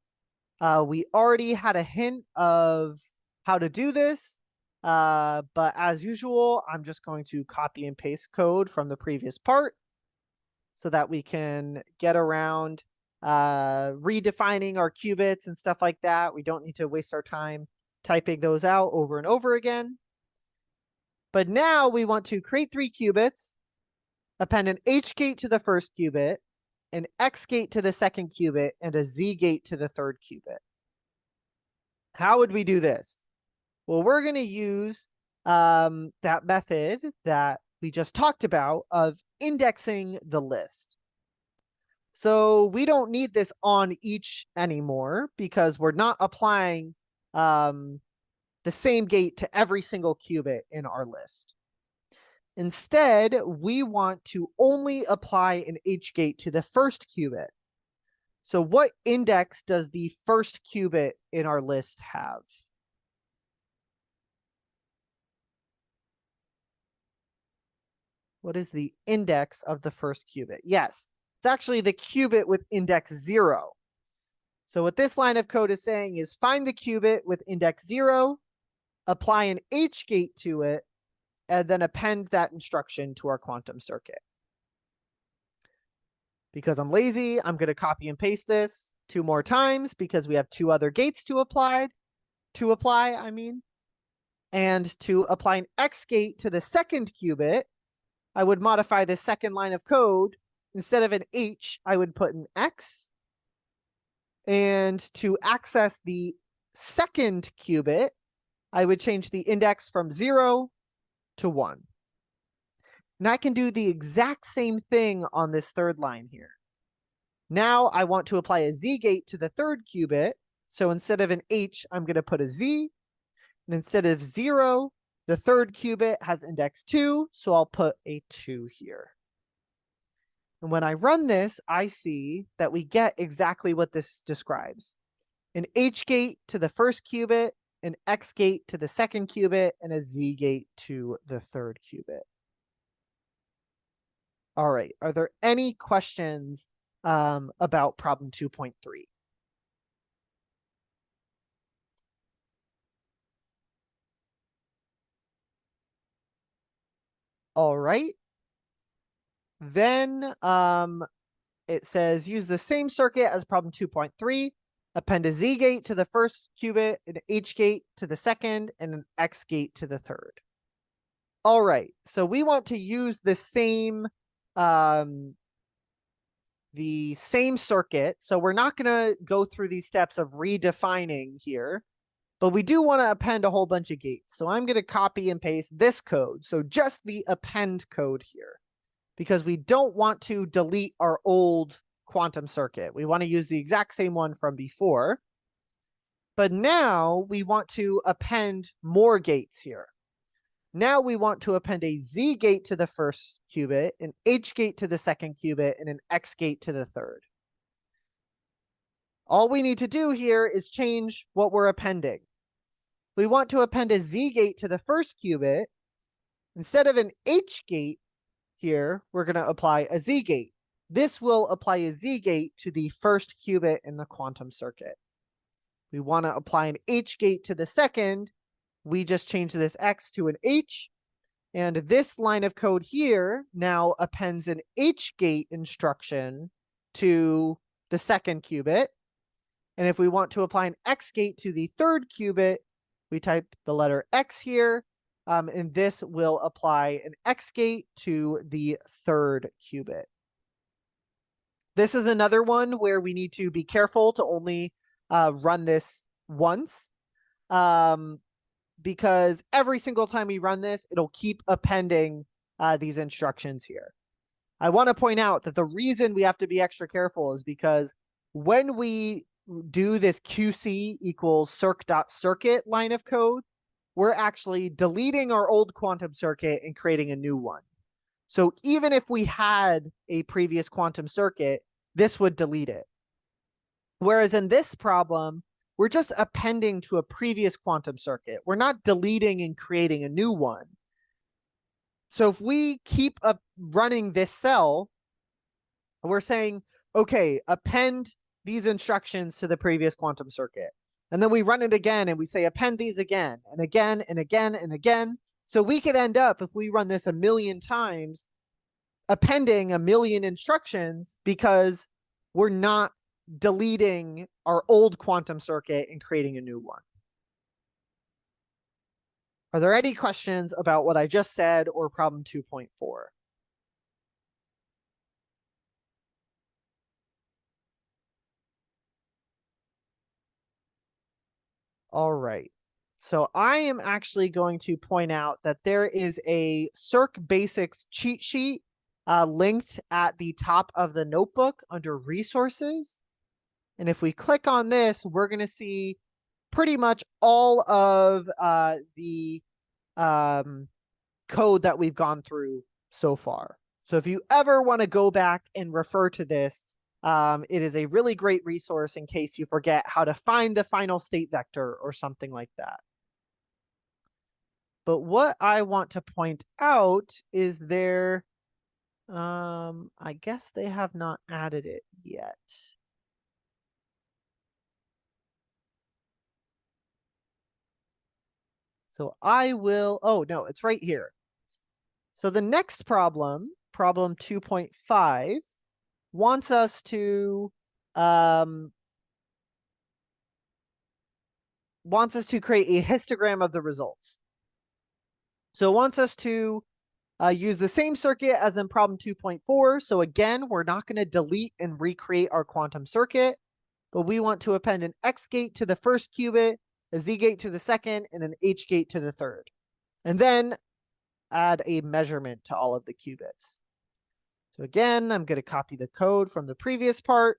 We already had a hint of how to do this, but as usual, I'm just going to copy and paste code from the previous part so that we can get around redefining our qubits and stuff like that. We don't need to waste our time typing those out over and over again. But now we want to create 3 qubits, append an H gate to the first qubit, an X gate to the second qubit, and a Z gate to the third qubit. How would we do this? Well, we're going to use that method that we just talked about of indexing the list. So we don't need this on each anymore because we're not applying the same gate to every single qubit in our list. Instead, we want to only apply an H gate to the first qubit. So what index does the first qubit in our list have? What is the index of the first qubit? Yes, it's actually the qubit with index 0. So what this line of code is saying is find the qubit with index 0, apply an H gate to it, and then append that instruction to our quantum circuit. Because I'm lazy, I'm going to copy and paste this 2 more times because we have 2 other gates to apply. And to apply an X gate to the second qubit, I would modify the second line of code. Instead of an H, I would put an X. And to access the second qubit, I would change the index from 0 to 1. And I can do the exact same thing on this third line here. Now I want to apply a Z gate to the third qubit. So instead of an H, I'm going to put a Z. And instead of 0, the third qubit has index 2, so I'll put a 2 here. And when I run this, I see that we get exactly what this describes. An H gate to the first qubit, an X gate to the second qubit, and a Z gate to the third qubit. All right, are there any questions about problem 2.3? All right. Then it says use the same circuit as problem 2.3. Append a Z gate to the first qubit, an H gate to the second, and an X gate to the third. All right, so we want to use the same circuit. So we're not going to go through these steps of redefining here, but we do want to append a whole bunch of gates. So I'm going to copy and paste this code. So just the append code here, because we don't want to delete our old quantum circuit. We want to use the exact same one from before. But now we want to append more gates here. Now we want to append a Z gate to the first qubit, an H gate to the second qubit, and an X gate to the third. All we need to do here is change what we're appending. We want to append a Z gate to the first qubit. Instead of an H gate here, we're going to apply a Z gate. This will apply a Z gate to the first qubit in the quantum circuit. We want to apply an H gate to the second. We just change this X to an H. And this line of code here now appends an H gate instruction to the second qubit. And if we want to apply an X gate to the third qubit, we type the letter X here. And this will apply an X gate to the third qubit. This is another one where we need to be careful to only run this once. Because every single time we run this, it'll keep appending these instructions here. I want to point out that the reason we have to be extra careful is because when we do this QC equals circ.circuit line of code, we're actually deleting our old quantum circuit and creating a new one. So even if we had a previous quantum circuit, this would delete it. Whereas in this problem, we're just appending to a previous quantum circuit. We're not deleting and creating a new one. So if we keep running this cell, we're saying, okay, append these instructions to the previous quantum circuit. And then we run it again and we say append these again and again and again and again. So we could end up, if we run this 1,000,000 times, appending 1,000,000 instructions because we're not deleting our old quantum circuit and creating a new one. Are there any questions about what I just said or problem 2.4? All right. So I am actually going to point out that there is a Circ Basics cheat sheet linked at the top of the notebook under resources. And if we click on this, we're going to see pretty much all of the code that we've gone through so far. So if you ever want to go back and refer to this, it is a really great resource in case you forget how to find the final state vector or something like that. But what I want to point out is I guess they have not added it yet. So I will, oh no, it's right here. So the next problem, problem 2.5, wants us to create a histogram of the results. So it wants us to use the same circuit as in problem 2.4. So again, we're not going to delete and recreate our quantum circuit, but we want to append an X gate to the first qubit, a Z gate to the second, and an H gate to the third. And then add a measurement to all of the qubits. So again, I'm going to copy the code from the previous part.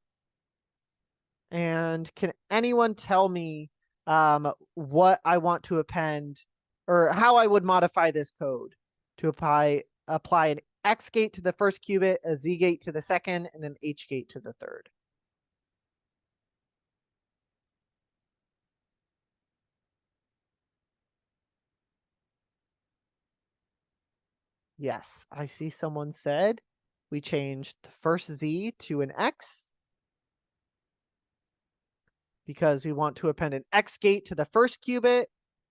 And can anyone tell me what I want to append or how I would modify this code to apply an X gate to the first qubit, a Z gate to the second, and an H gate to the third? Yes, I see someone said we changed the first Z to an X because we want to append an X gate to the first qubit,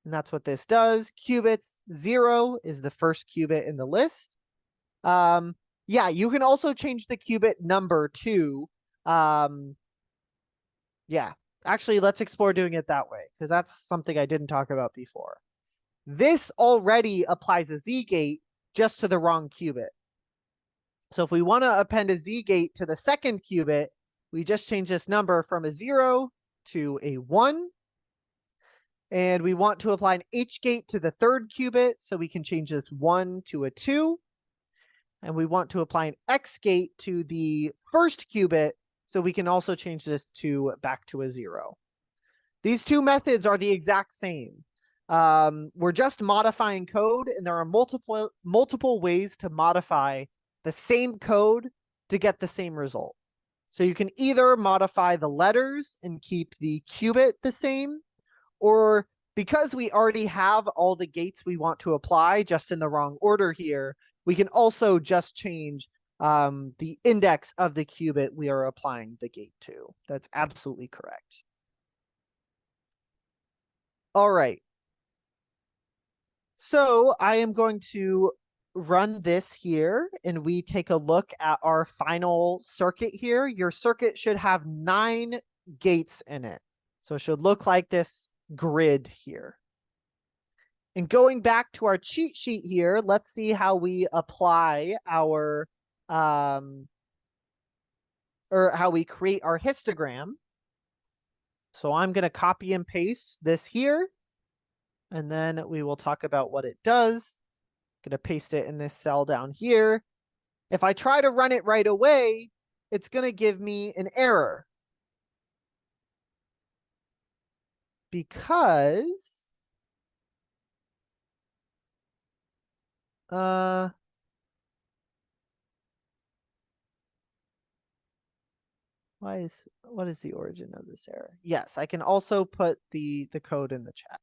and that's what this does. Qubits 0 is the first qubit in the list. Yeah, you can also change the qubit number too. Yeah, actually, let's explore doing it that way because that's something I didn't talk about before. This already applies a Z gate just to the wrong qubit. So if we want to append a Z gate to the second qubit, we just change this number from a 0 to a 1. And we want to apply an H gate to the third qubit, so we can change this 1 to a 2. And we want to apply an X gate to the first qubit, so we can also change this back to a 0. These two methods are the exact same. We're just modifying code, and there are multiple ways to modify the same code to get the same result. So you can either modify the letters and keep the qubit the same, or because we already have all the gates we want to apply just in the wrong order here, we can also just change the index of the qubit we are applying the gate to. That's absolutely correct. All right. So I am going to run this here and we take a look at our final circuit here. Your circuit should have 9 gates in it. So it should look like this grid here. And going back to our cheat sheet here, let's see how we apply our or how we create our histogram. So I'm going to copy and paste this here, and then we will talk about what it does. I'm going to paste it in this cell down here. If I try to run it right away, it's going to give me an error. Because what is the origin of this error? Yes, I can also put the code in the chat.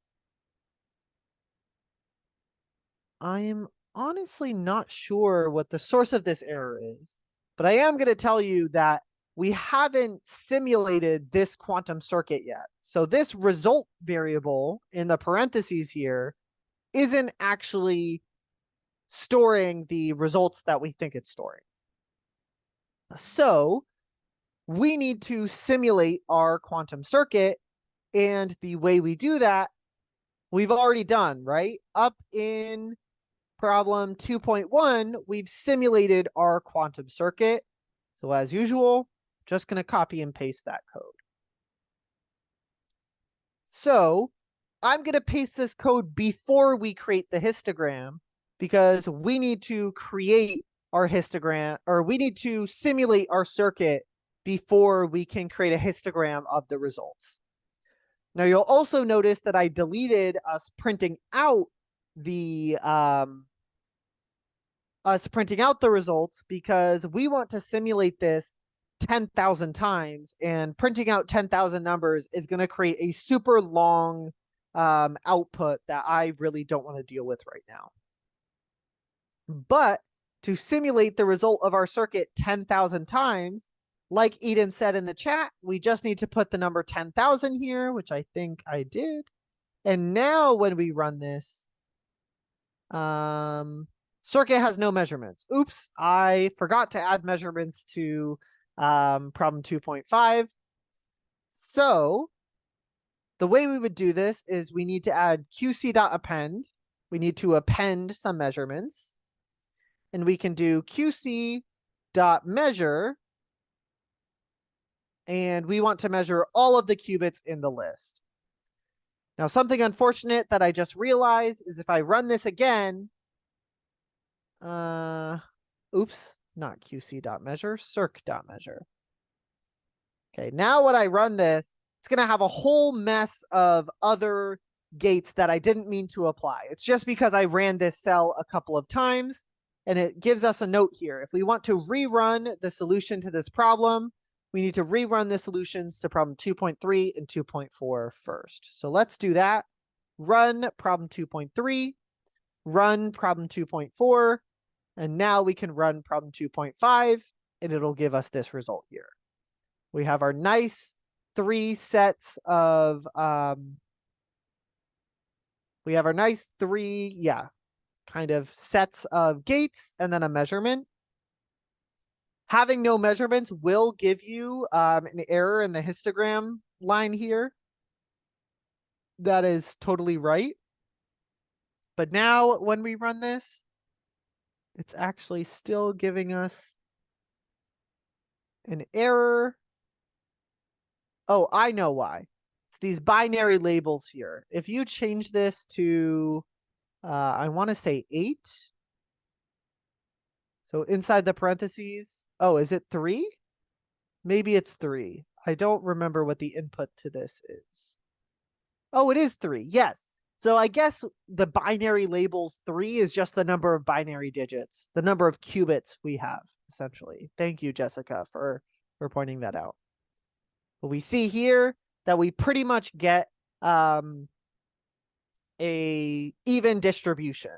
I am honestly not sure what the source of this error is, but I am going to tell you that we haven't simulated this quantum circuit yet. So this result variable in the parentheses here isn't actually storing the results that we think it's storing. So we need to simulate our quantum circuit, and the way we do that, we've already done, right? Up in problem 2.1, we've simulated our quantum circuit. So as usual, just going to copy and paste that code. So I'm going to paste this code before we create the histogram, because we need to create our histogram, or we need to simulate our circuit before we can create a histogram of the results. Now you'll also notice that I deleted us printing out the results, because we want to simulate this 10,000 times, and printing out 10,000 numbers is going to create a super long output that I really don't want to deal with right now. But to simulate the result of our circuit 10,000 times, like Eden said in the chat, we just need to put the number 10,000 here, which I think I did. And now when we run this, circuit has no measurements. Oops, I forgot to add measurements to problem 2.5. So the way we would do this is we need to add qc.append. We need to append some measurements. And we can do qc.measure. And we want to measure all of the qubits in the list. Now, something unfortunate that I just realized is if I run this again, oops, not qc.measure, circ.measure. Okay, now when I run this, it's going to have a whole mess of other gates that I didn't mean to apply. It's just because I ran this cell a couple of times, and it gives us a note here. If we want to rerun the solution to this problem, we need to rerun the solutions to problem 2.3 and 2.4 first. So let's do that. Run problem 2.3, run problem 2.4, and now we can run problem 2.5, and it'll give us this result here. We have our nice three sets of, kind of sets of gates and then a measurement. Having no measurements will give you an error in the histogram line here. That is totally right. But now when we run this, it's actually still giving us an error. Oh, I know why. It's these binary labels here. If you change this to, I want to say 8. So inside the parentheses, oh, is it 3? Maybe it's 3. I don't remember what the input to this is. Oh, it is 3. Yes. So I guess the binary labels 3 is just the number of binary digits, the number of qubits we have, essentially. Thank you, Jessica, for pointing that out. But we see here that we pretty much get a even distribution.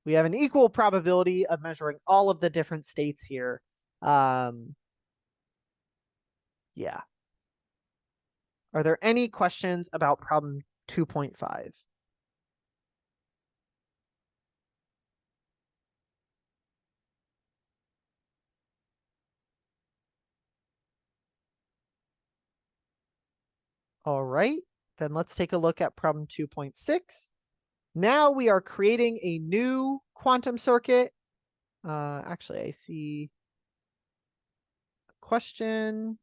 We have an equal probability of measuring all of the different states here. Yeah. Are there any questions about problem 2.5? All right, then let's take a look at problem 2.6. Now we are creating a new quantum circuit. Actually, I see a question.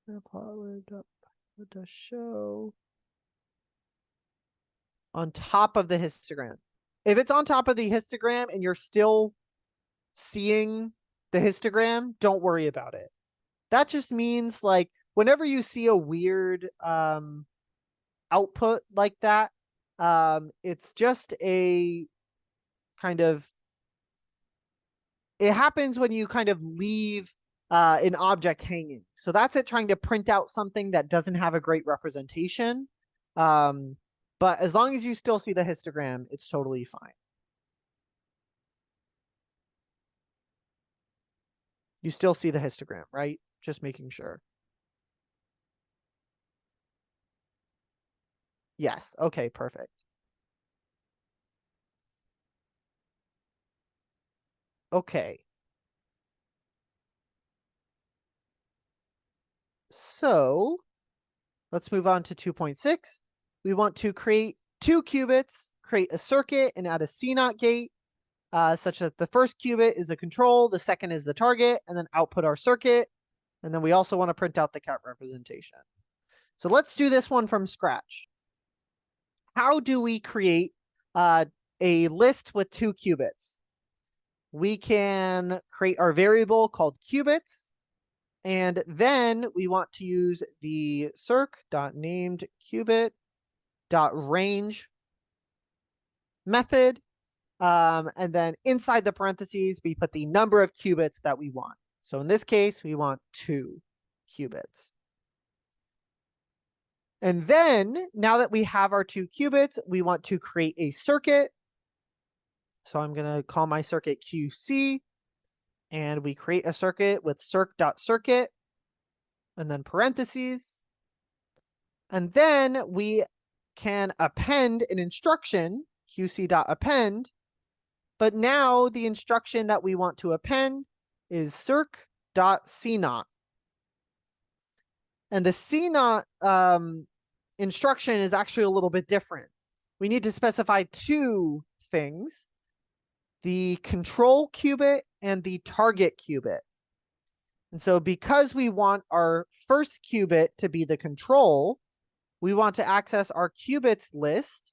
The show on top of the histogram. If it's on top of the histogram and you're still seeing the histogram, don't worry about it. That just means like whenever you see a weird output like that, it's just a kind of it happens when you kind of leave an object hanging. So that's it trying to print out something that doesn't have a great representation. But as long as you still see the histogram, it's totally fine. You still see the histogram, right? Just making sure. Yes. Okay, perfect. Okay. So let's move on to 2.6. We want to create 2 qubits, create a circuit, and add a CNOT gate, such that the first qubit is the control, the second is the target, and then output our circuit. And then we also want to print out the cat representation. So let's do this one from scratch. How do we create a list with 2 qubits? We can create our variable called qubits. And then we want to use the circ.named qubit.range method. And then inside the parentheses, we put the number of qubits that we want. So in this case, we want 2 qubits. And then now that we have our 2 qubits, we want to create a circuit. So I'm going to call my circuit QC. And we create a circuit with circ.circuit and then parentheses. And then we can append an instruction, qc.append. But now the instruction that we want to append is circ.cnot. And the cnot instruction is actually a little bit different. We need to specify 2 things: the control qubit and the target qubit. And so because we want our first qubit to be the control, we want to access our qubits list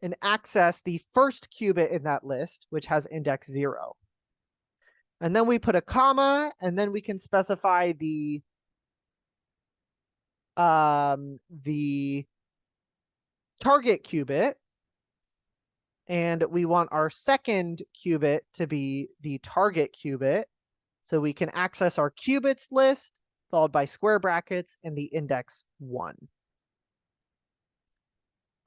and access the first qubit in that list, which has index 0. And then we put a comma, and then we can specify the target qubit. And we want our second qubit to be the target qubit. So we can access our qubits list, followed by square brackets and the index 1.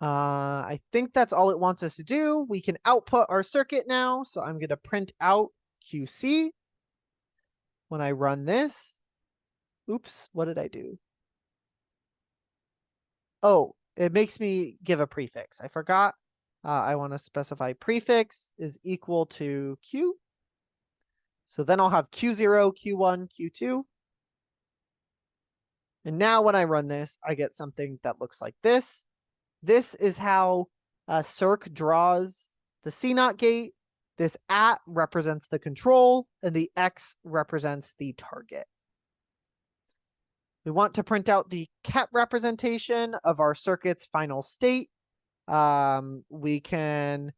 I think that's all it wants us to do. We can output our circuit now. So I'm going to print out QC. When I run this, oops, what did I do? Oh, it makes me give a prefix. I forgot. I want to specify prefix is equal to Q. So then I'll have Q0, Q1, Q2. And now when I run this, I get something that looks like this. This is how circ draws the CNOT gate. This @ represents the control, and the X represents the target. We want to print out the ket representation of our circuit's final state. We can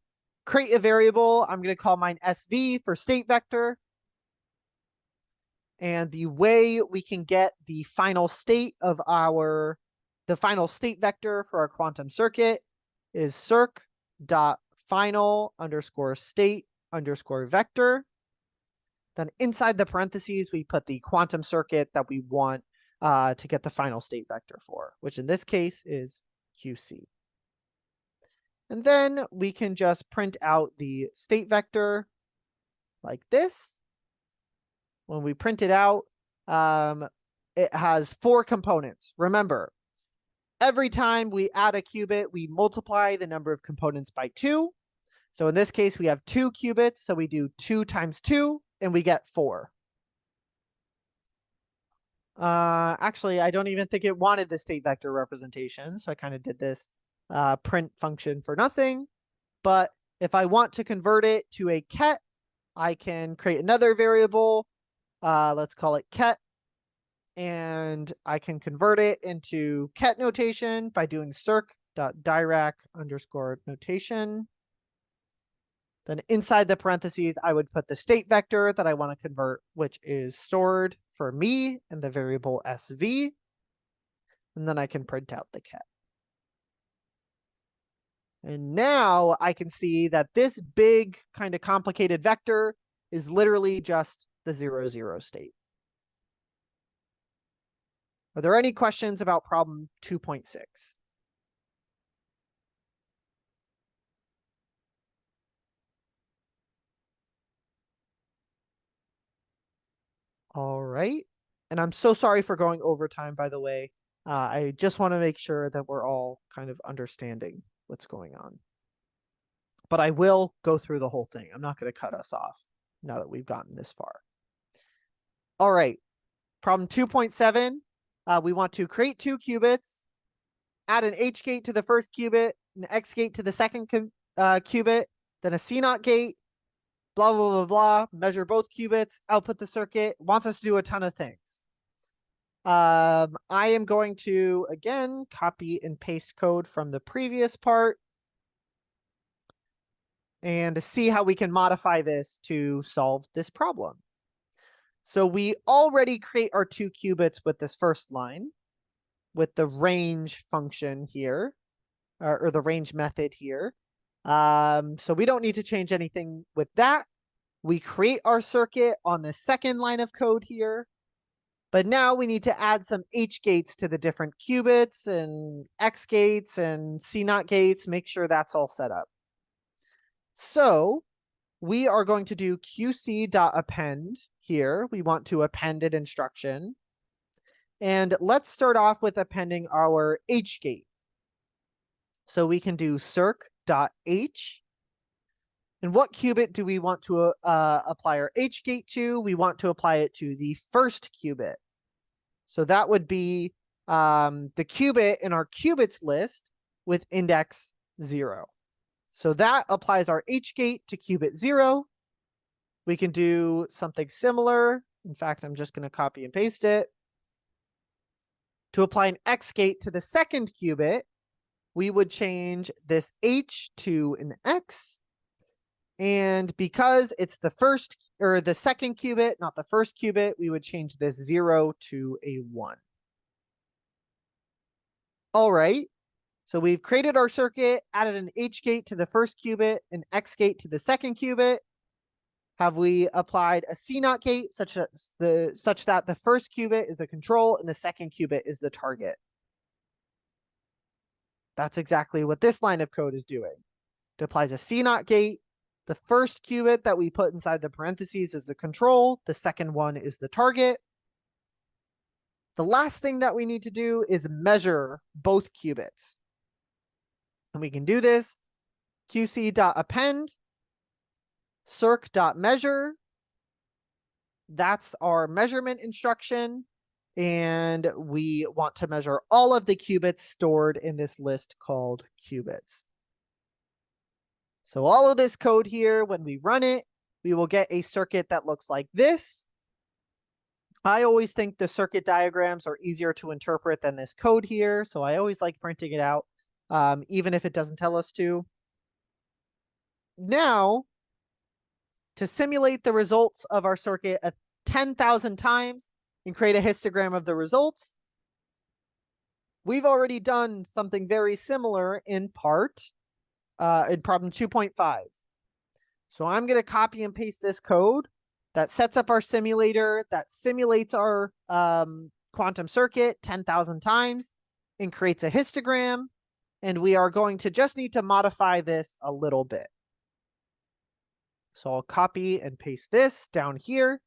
create a variable. I'm going to call mine SV for state vector. And the way we can get the final state of the final state vector for our quantum circuit is circ.final_state_vector. Then inside the parentheses, we put the quantum circuit that we want to get the final state vector for, which in this case is QC. And then we can just print out the state vector like this. When we print it out, it has 4 components. Remember, every time we add a qubit, we multiply the number of components by 2. So in this case, we have 2 qubits. So we do 2 times 2, and we get 4. Actually, I don't even think it wanted the state vector representation. So I kind of did this print function for nothing. But if I want to convert it to a ket, I can create another variable. Let's call it ket. And I can convert it into ket notation by doing circ.dirac_notation. Then inside the parentheses, I would put the state vector that I want to convert, which is stored for me in the variable SV. And then I can print out the ket. And now I can see that this big kind of complicated vector is literally just the 0, 0 state. Are there any questions about problem 2.6? All right. And I'm so sorry for going overtime, by the way. I just want to make sure that we're all kind of understanding what's going on. But I will go through the whole thing. I'm not going to cut us off now that we've gotten this far. All right. Problem 2.7. We want to create 2 qubits, add an H gate to the first qubit, an X gate to the second qubit, then a C naught gate, blah, blah, blah, blah, measure both qubits, output the circuit, wants us to do a ton of things. I am going to, again, copy and paste code from the previous part and see how we can modify this to solve this problem. So we already create our 2 qubits with this first line, with the range function here, or the range method here. So we don't need to change anything with that. We create our circuit on the second line of code here. But now we need to add some H gates to the different qubits and X gates and C naught gates, make sure that's all set up. So we are going to do QC.append here. We want to append an instruction. And let's start off with appending our H gate. So we can do circ.h. And what qubit do we want to apply our H gate to? We want to apply it to the first qubit. So that would be the qubit in our qubits list with index 0. So that applies our H gate to qubit 0. We can do something similar. In fact, I'm just going to copy and paste it. To apply an X gate to the second qubit, we would change this H to an X. And because it's the first or the second qubit, not the first qubit, we would change this 0 to a 1. All right. So we've created our circuit, added an H gate to the first qubit, an X gate to the second qubit. Have we applied a C naught gate such that the first qubit is the control and the second qubit is the target? That's exactly what this line of code is doing. It applies a C naught gate. The first qubit that we put inside the parentheses is the control. The second one is the target. The last thing that we need to do is measure both qubits. And we can do this. QC.append, circ.measure. That's our measurement instruction. And we want to measure all of the qubits stored in this list called qubits. So all of this code here, when we run it, we will get a circuit that looks like this. I always think the circuit diagrams are easier to interpret than this code here, so I always like printing it out, even if it doesn't tell us to. Now, to simulate the results of our circuit 10,000 times and create a histogram of the results, we've already done something very similar in part. In problem 2.5. So I'm going to copy and paste this code that sets up our simulator, that simulates our quantum circuit 10,000 times and creates a histogram. And we are going to just need to modify this a little bit. So I'll copy and paste this down here.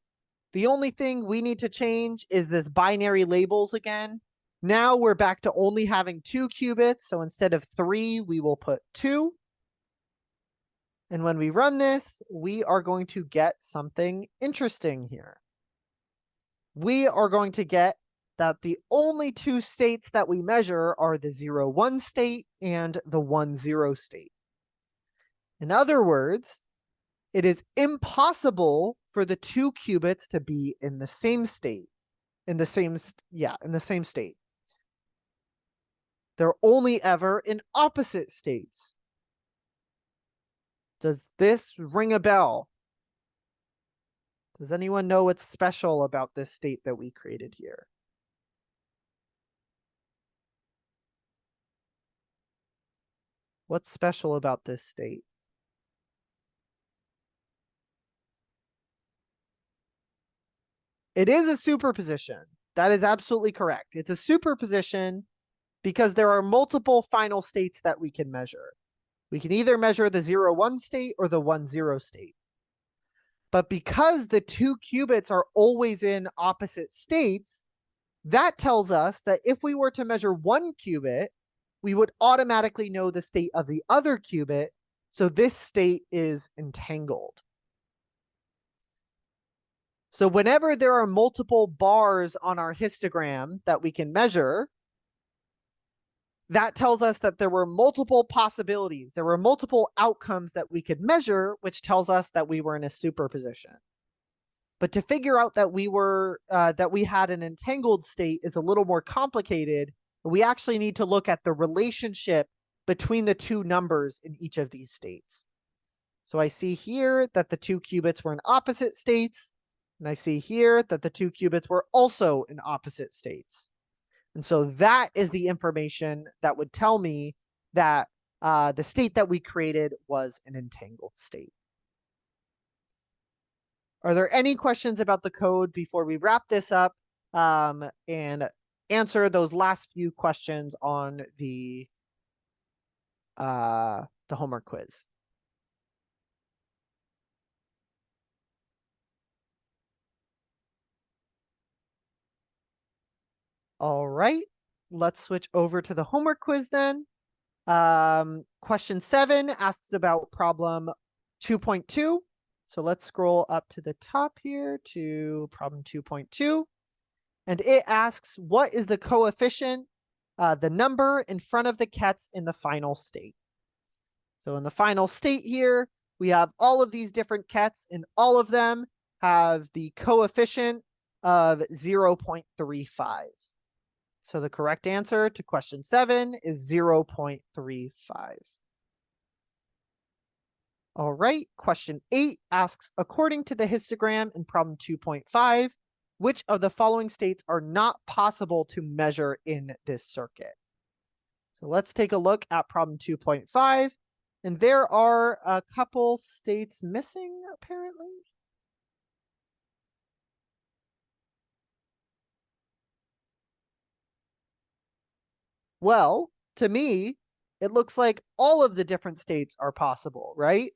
The only thing we need to change is this binary labels again. Now we're back to only having 2 qubits. So instead of 3, we will put 2. And when we run this, we are going to get something interesting here. We are going to get that the only 2 states that we measure are the 0, 1 state and the 1, 0 state. In other words, it is impossible for the 2 qubits to be in the same state. In the same state. They're only ever in opposite states. Does this ring a bell? Does anyone know what's special about this state that we created here? What's special about this state? It is a superposition. That is absolutely correct. It's a superposition because there are multiple final states that we can measure. We can either measure the 0, 1 state or the 1, 0 state. But because the two qubits are always in opposite states, that tells us that if we were to measure one qubit, we would automatically know the state of the other qubit. So this state is entangled. So whenever there are multiple bars on our histogram that we can measure, that tells us that there were multiple possibilities. There were multiple outcomes that we could measure, which tells us that we were in a superposition. But to figure out that we had an entangled state is a little more complicated. We actually need to look at the relationship between the two numbers in each of these states. So I see here that the two qubits were in opposite states, and I see here that the two qubits were also in opposite states. And so that is the information that would tell me that the state that we created was an entangled state. Are there any questions about the code before we wrap this up and answer those last few questions on the homework quiz? All right, let's switch over to the homework quiz then. Question 7 asks about problem 2.2. So let's scroll up to the top here to problem 2.2. And it asks, what is the coefficient, the number in front of the kets in the final state? So in the final state here, we have all of these different kets, and all of them have the coefficient of 0.35. So the correct answer to question 7 is 0.35. All right, question 8 asks, according to the histogram in problem 2.5, which of the following states are not possible to measure in this circuit? So let's take a look at problem 2.5, and there are a couple states missing, apparently. Well, to me, it looks like all of the different states are possible, right?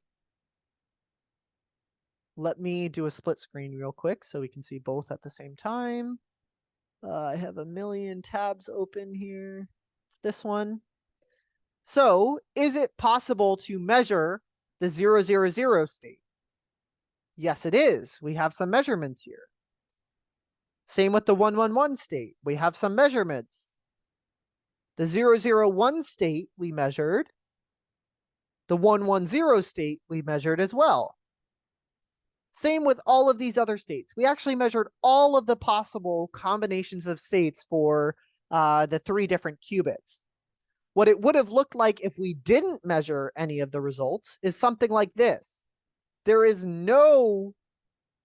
Let me do a split screen real quick so we can see both at the same time. I have a million tabs open here. It's this one. So, is it possible to measure the 000 state? Yes, it is. We have some measurements here. Same with the 111 state. We have some measurements. The 001 state we measured. The 110 state we measured as well. Same with all of these other states. We actually measured all of the possible combinations of states for the 3 different qubits. What it would have looked like if we didn't measure any of the results is something like this. There is no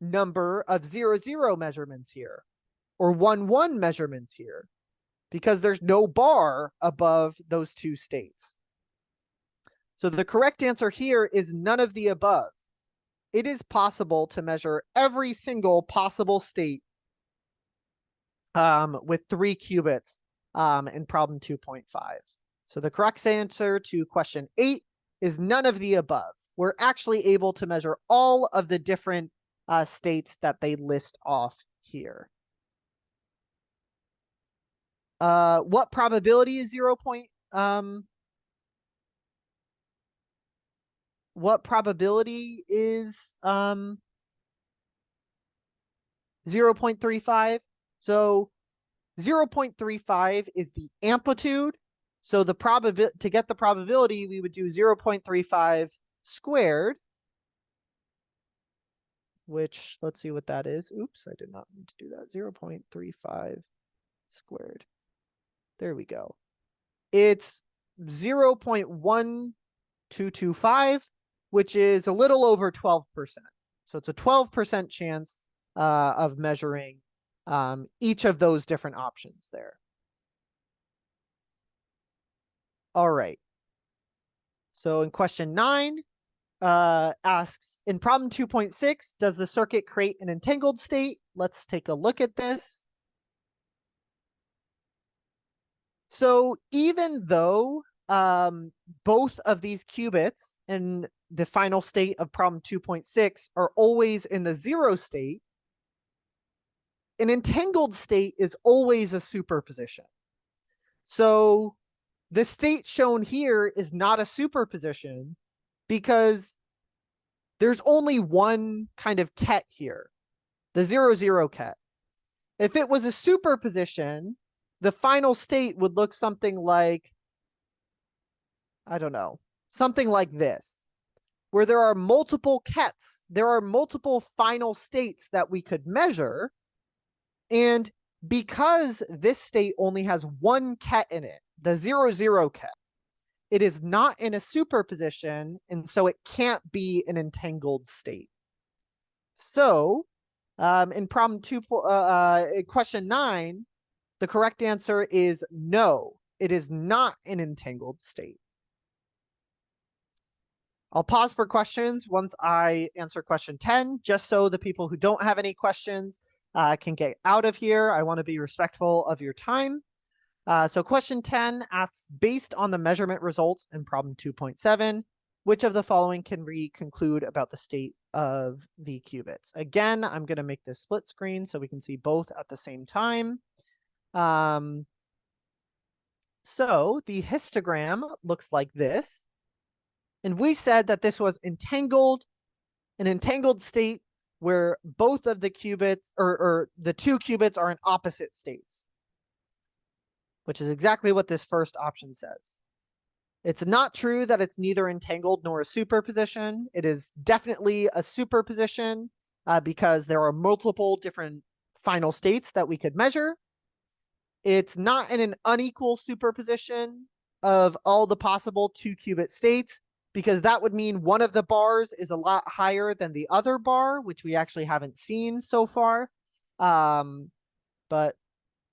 number of 00 measurements here or 11 measurements here because there's no bar above those 2 states. So the correct answer here is none of the above. It is possible to measure every single possible state with 3 qubits in problem 2.5. So the correct answer to question 8 is none of the above. We're actually able to measure all of the different states that they list off here. What probability is 0. What probability is 0.35? So 0.35 is the amplitude. So the to get the probability, we would do 0.35 squared, which let's see what that is. Oops, I did not mean to do that. 0.35 squared. There we go. It's 0.1225, which is a little over 12%. So it's a 12% chance of measuring each of those different options there. All right. So in question 9, asks, in problem 2.6, does the circuit create an entangled state? Let's take a look at this. So even though both of these qubits in the final state of problem 2.6 are always in the 0 state, an entangled state is always a superposition. So the state shown here is not a superposition because there's only one kind of ket here, the 0, ket. If it was a superposition, the final state would look something like, I don't know, something like this, where there are multiple kets. There are multiple final states that we could measure. And because this state only has one ket in it, the 0, ket, it is not in a superposition, and so it can't be an entangled state. So in problem question 9, the correct answer is no, it is not an entangled state. I'll pause for questions once I answer question 10, just so the people who don't have any questions can get out of here. I want to be respectful of your time. So question 10 asks, based on the measurement results in problem 2.7, which of the following can we conclude about the state of the qubits? Again, I'm going to make this split screen so we can see both at the same time. So the histogram looks like this. And we said that this was entangled, an entangled state where both of the qubits or the two qubits are in opposite states, which is exactly what this first option says. It's not true that it's neither entangled nor a superposition. It is definitely a superposition because there are multiple different final states that we could measure. It's not in an unequal superposition of all the possible 2-qubit states, because that would mean one of the bars is a lot higher than the other bar, which we actually haven't seen so far. But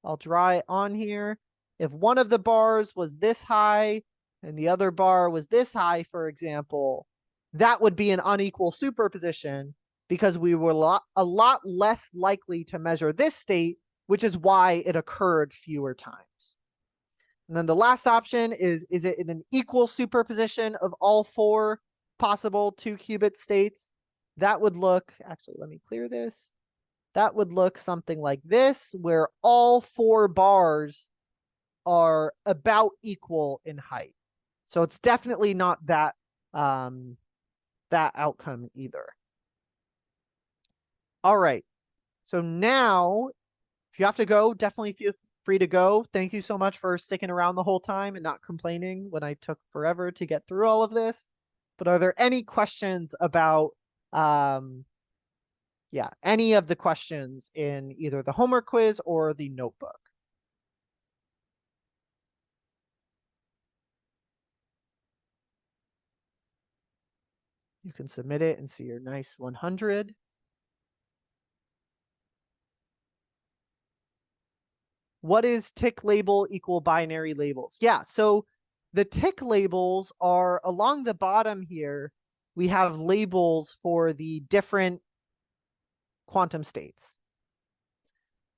I'll draw it on here. If one of the bars was this high and the other bar was this high, for example, that would be an unequal superposition because we were a lot less likely to measure this state, which is why it occurred fewer times. And then the last option is it in an equal superposition of all 4 possible 2-qubit states? That would look, actually, let me clear this. That would look something like this, where all 4 bars are about equal in height. So it's definitely not that, that outcome either. All right. So now, if you have to go, definitely feel free to go. Thank you so much for sticking around the whole time and not complaining when I took forever to get through all of this. But are there any questions about, any of the questions in either the homework quiz or the notebook? You can submit it and see your nice 100. What is tick label equal binary labels? Yeah, so the tick labels are along the bottom here. We have labels for the different quantum states.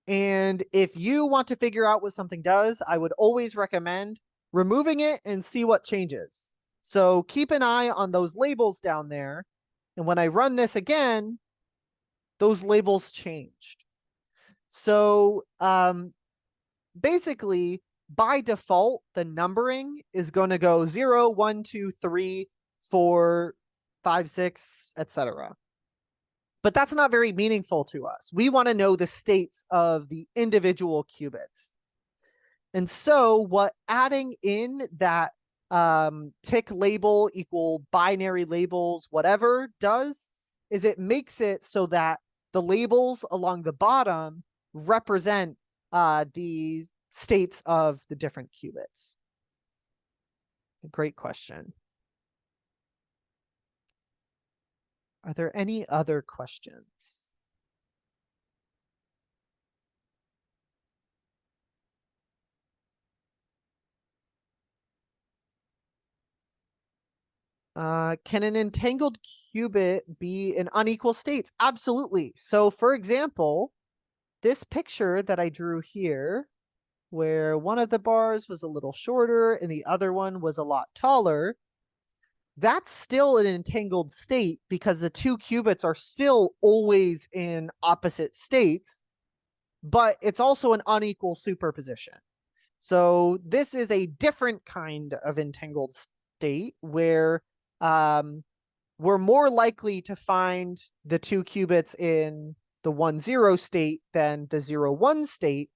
And if you want to figure out what something does, I would always recommend removing it and see what changes. So keep an eye on those labels down there. And when I run this again, those labels changed. So basically, by default, the numbering is going to go 0, 1, 2, 3, 4, 5, 6, etc. But that's not very meaningful to us. We want to know the states of the individual qubits. And so what adding in that tick label equal binary labels, whatever, does is it makes it so that the labels along the bottom represent the states of the different qubits. Great question. Are there any other questions? Can an entangled qubit be in unequal states? Absolutely. So for example, this picture that I drew here, where one of the bars was a little shorter and the other one was a lot taller, that's still an entangled state because the two qubits are still always in opposite states, but it's also an unequal superposition. So this is a different kind of entangled state where we're more likely to find the two qubits in the 1-0 state than the 0-1 state,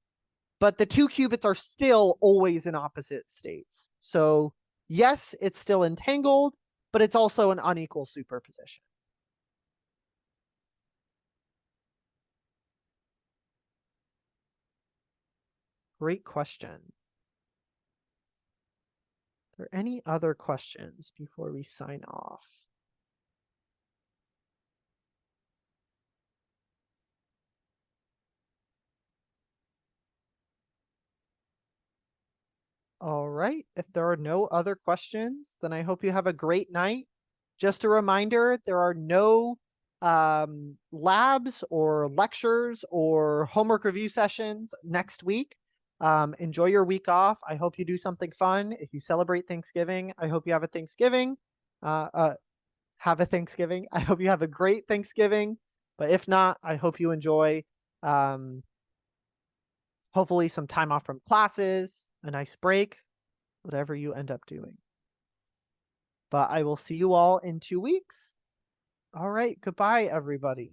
but the two qubits are still always in opposite states. So yes, it's still entangled, but it's also an unequal superposition. Great question. Are there any other questions before we sign off? All right. If there are no other questions, then I hope you have a great night. Just a reminder, there are no labs or lectures or homework review sessions next week. Enjoy your week off. I hope you do something fun. If you celebrate Thanksgiving, I hope you have a Thanksgiving. Have a Thanksgiving. I hope you have a great Thanksgiving. But if not, I hope you enjoy hopefully some time off from classes, a nice break, whatever you end up doing. But I will see you all in 2 weeks. All right. Goodbye, everybody.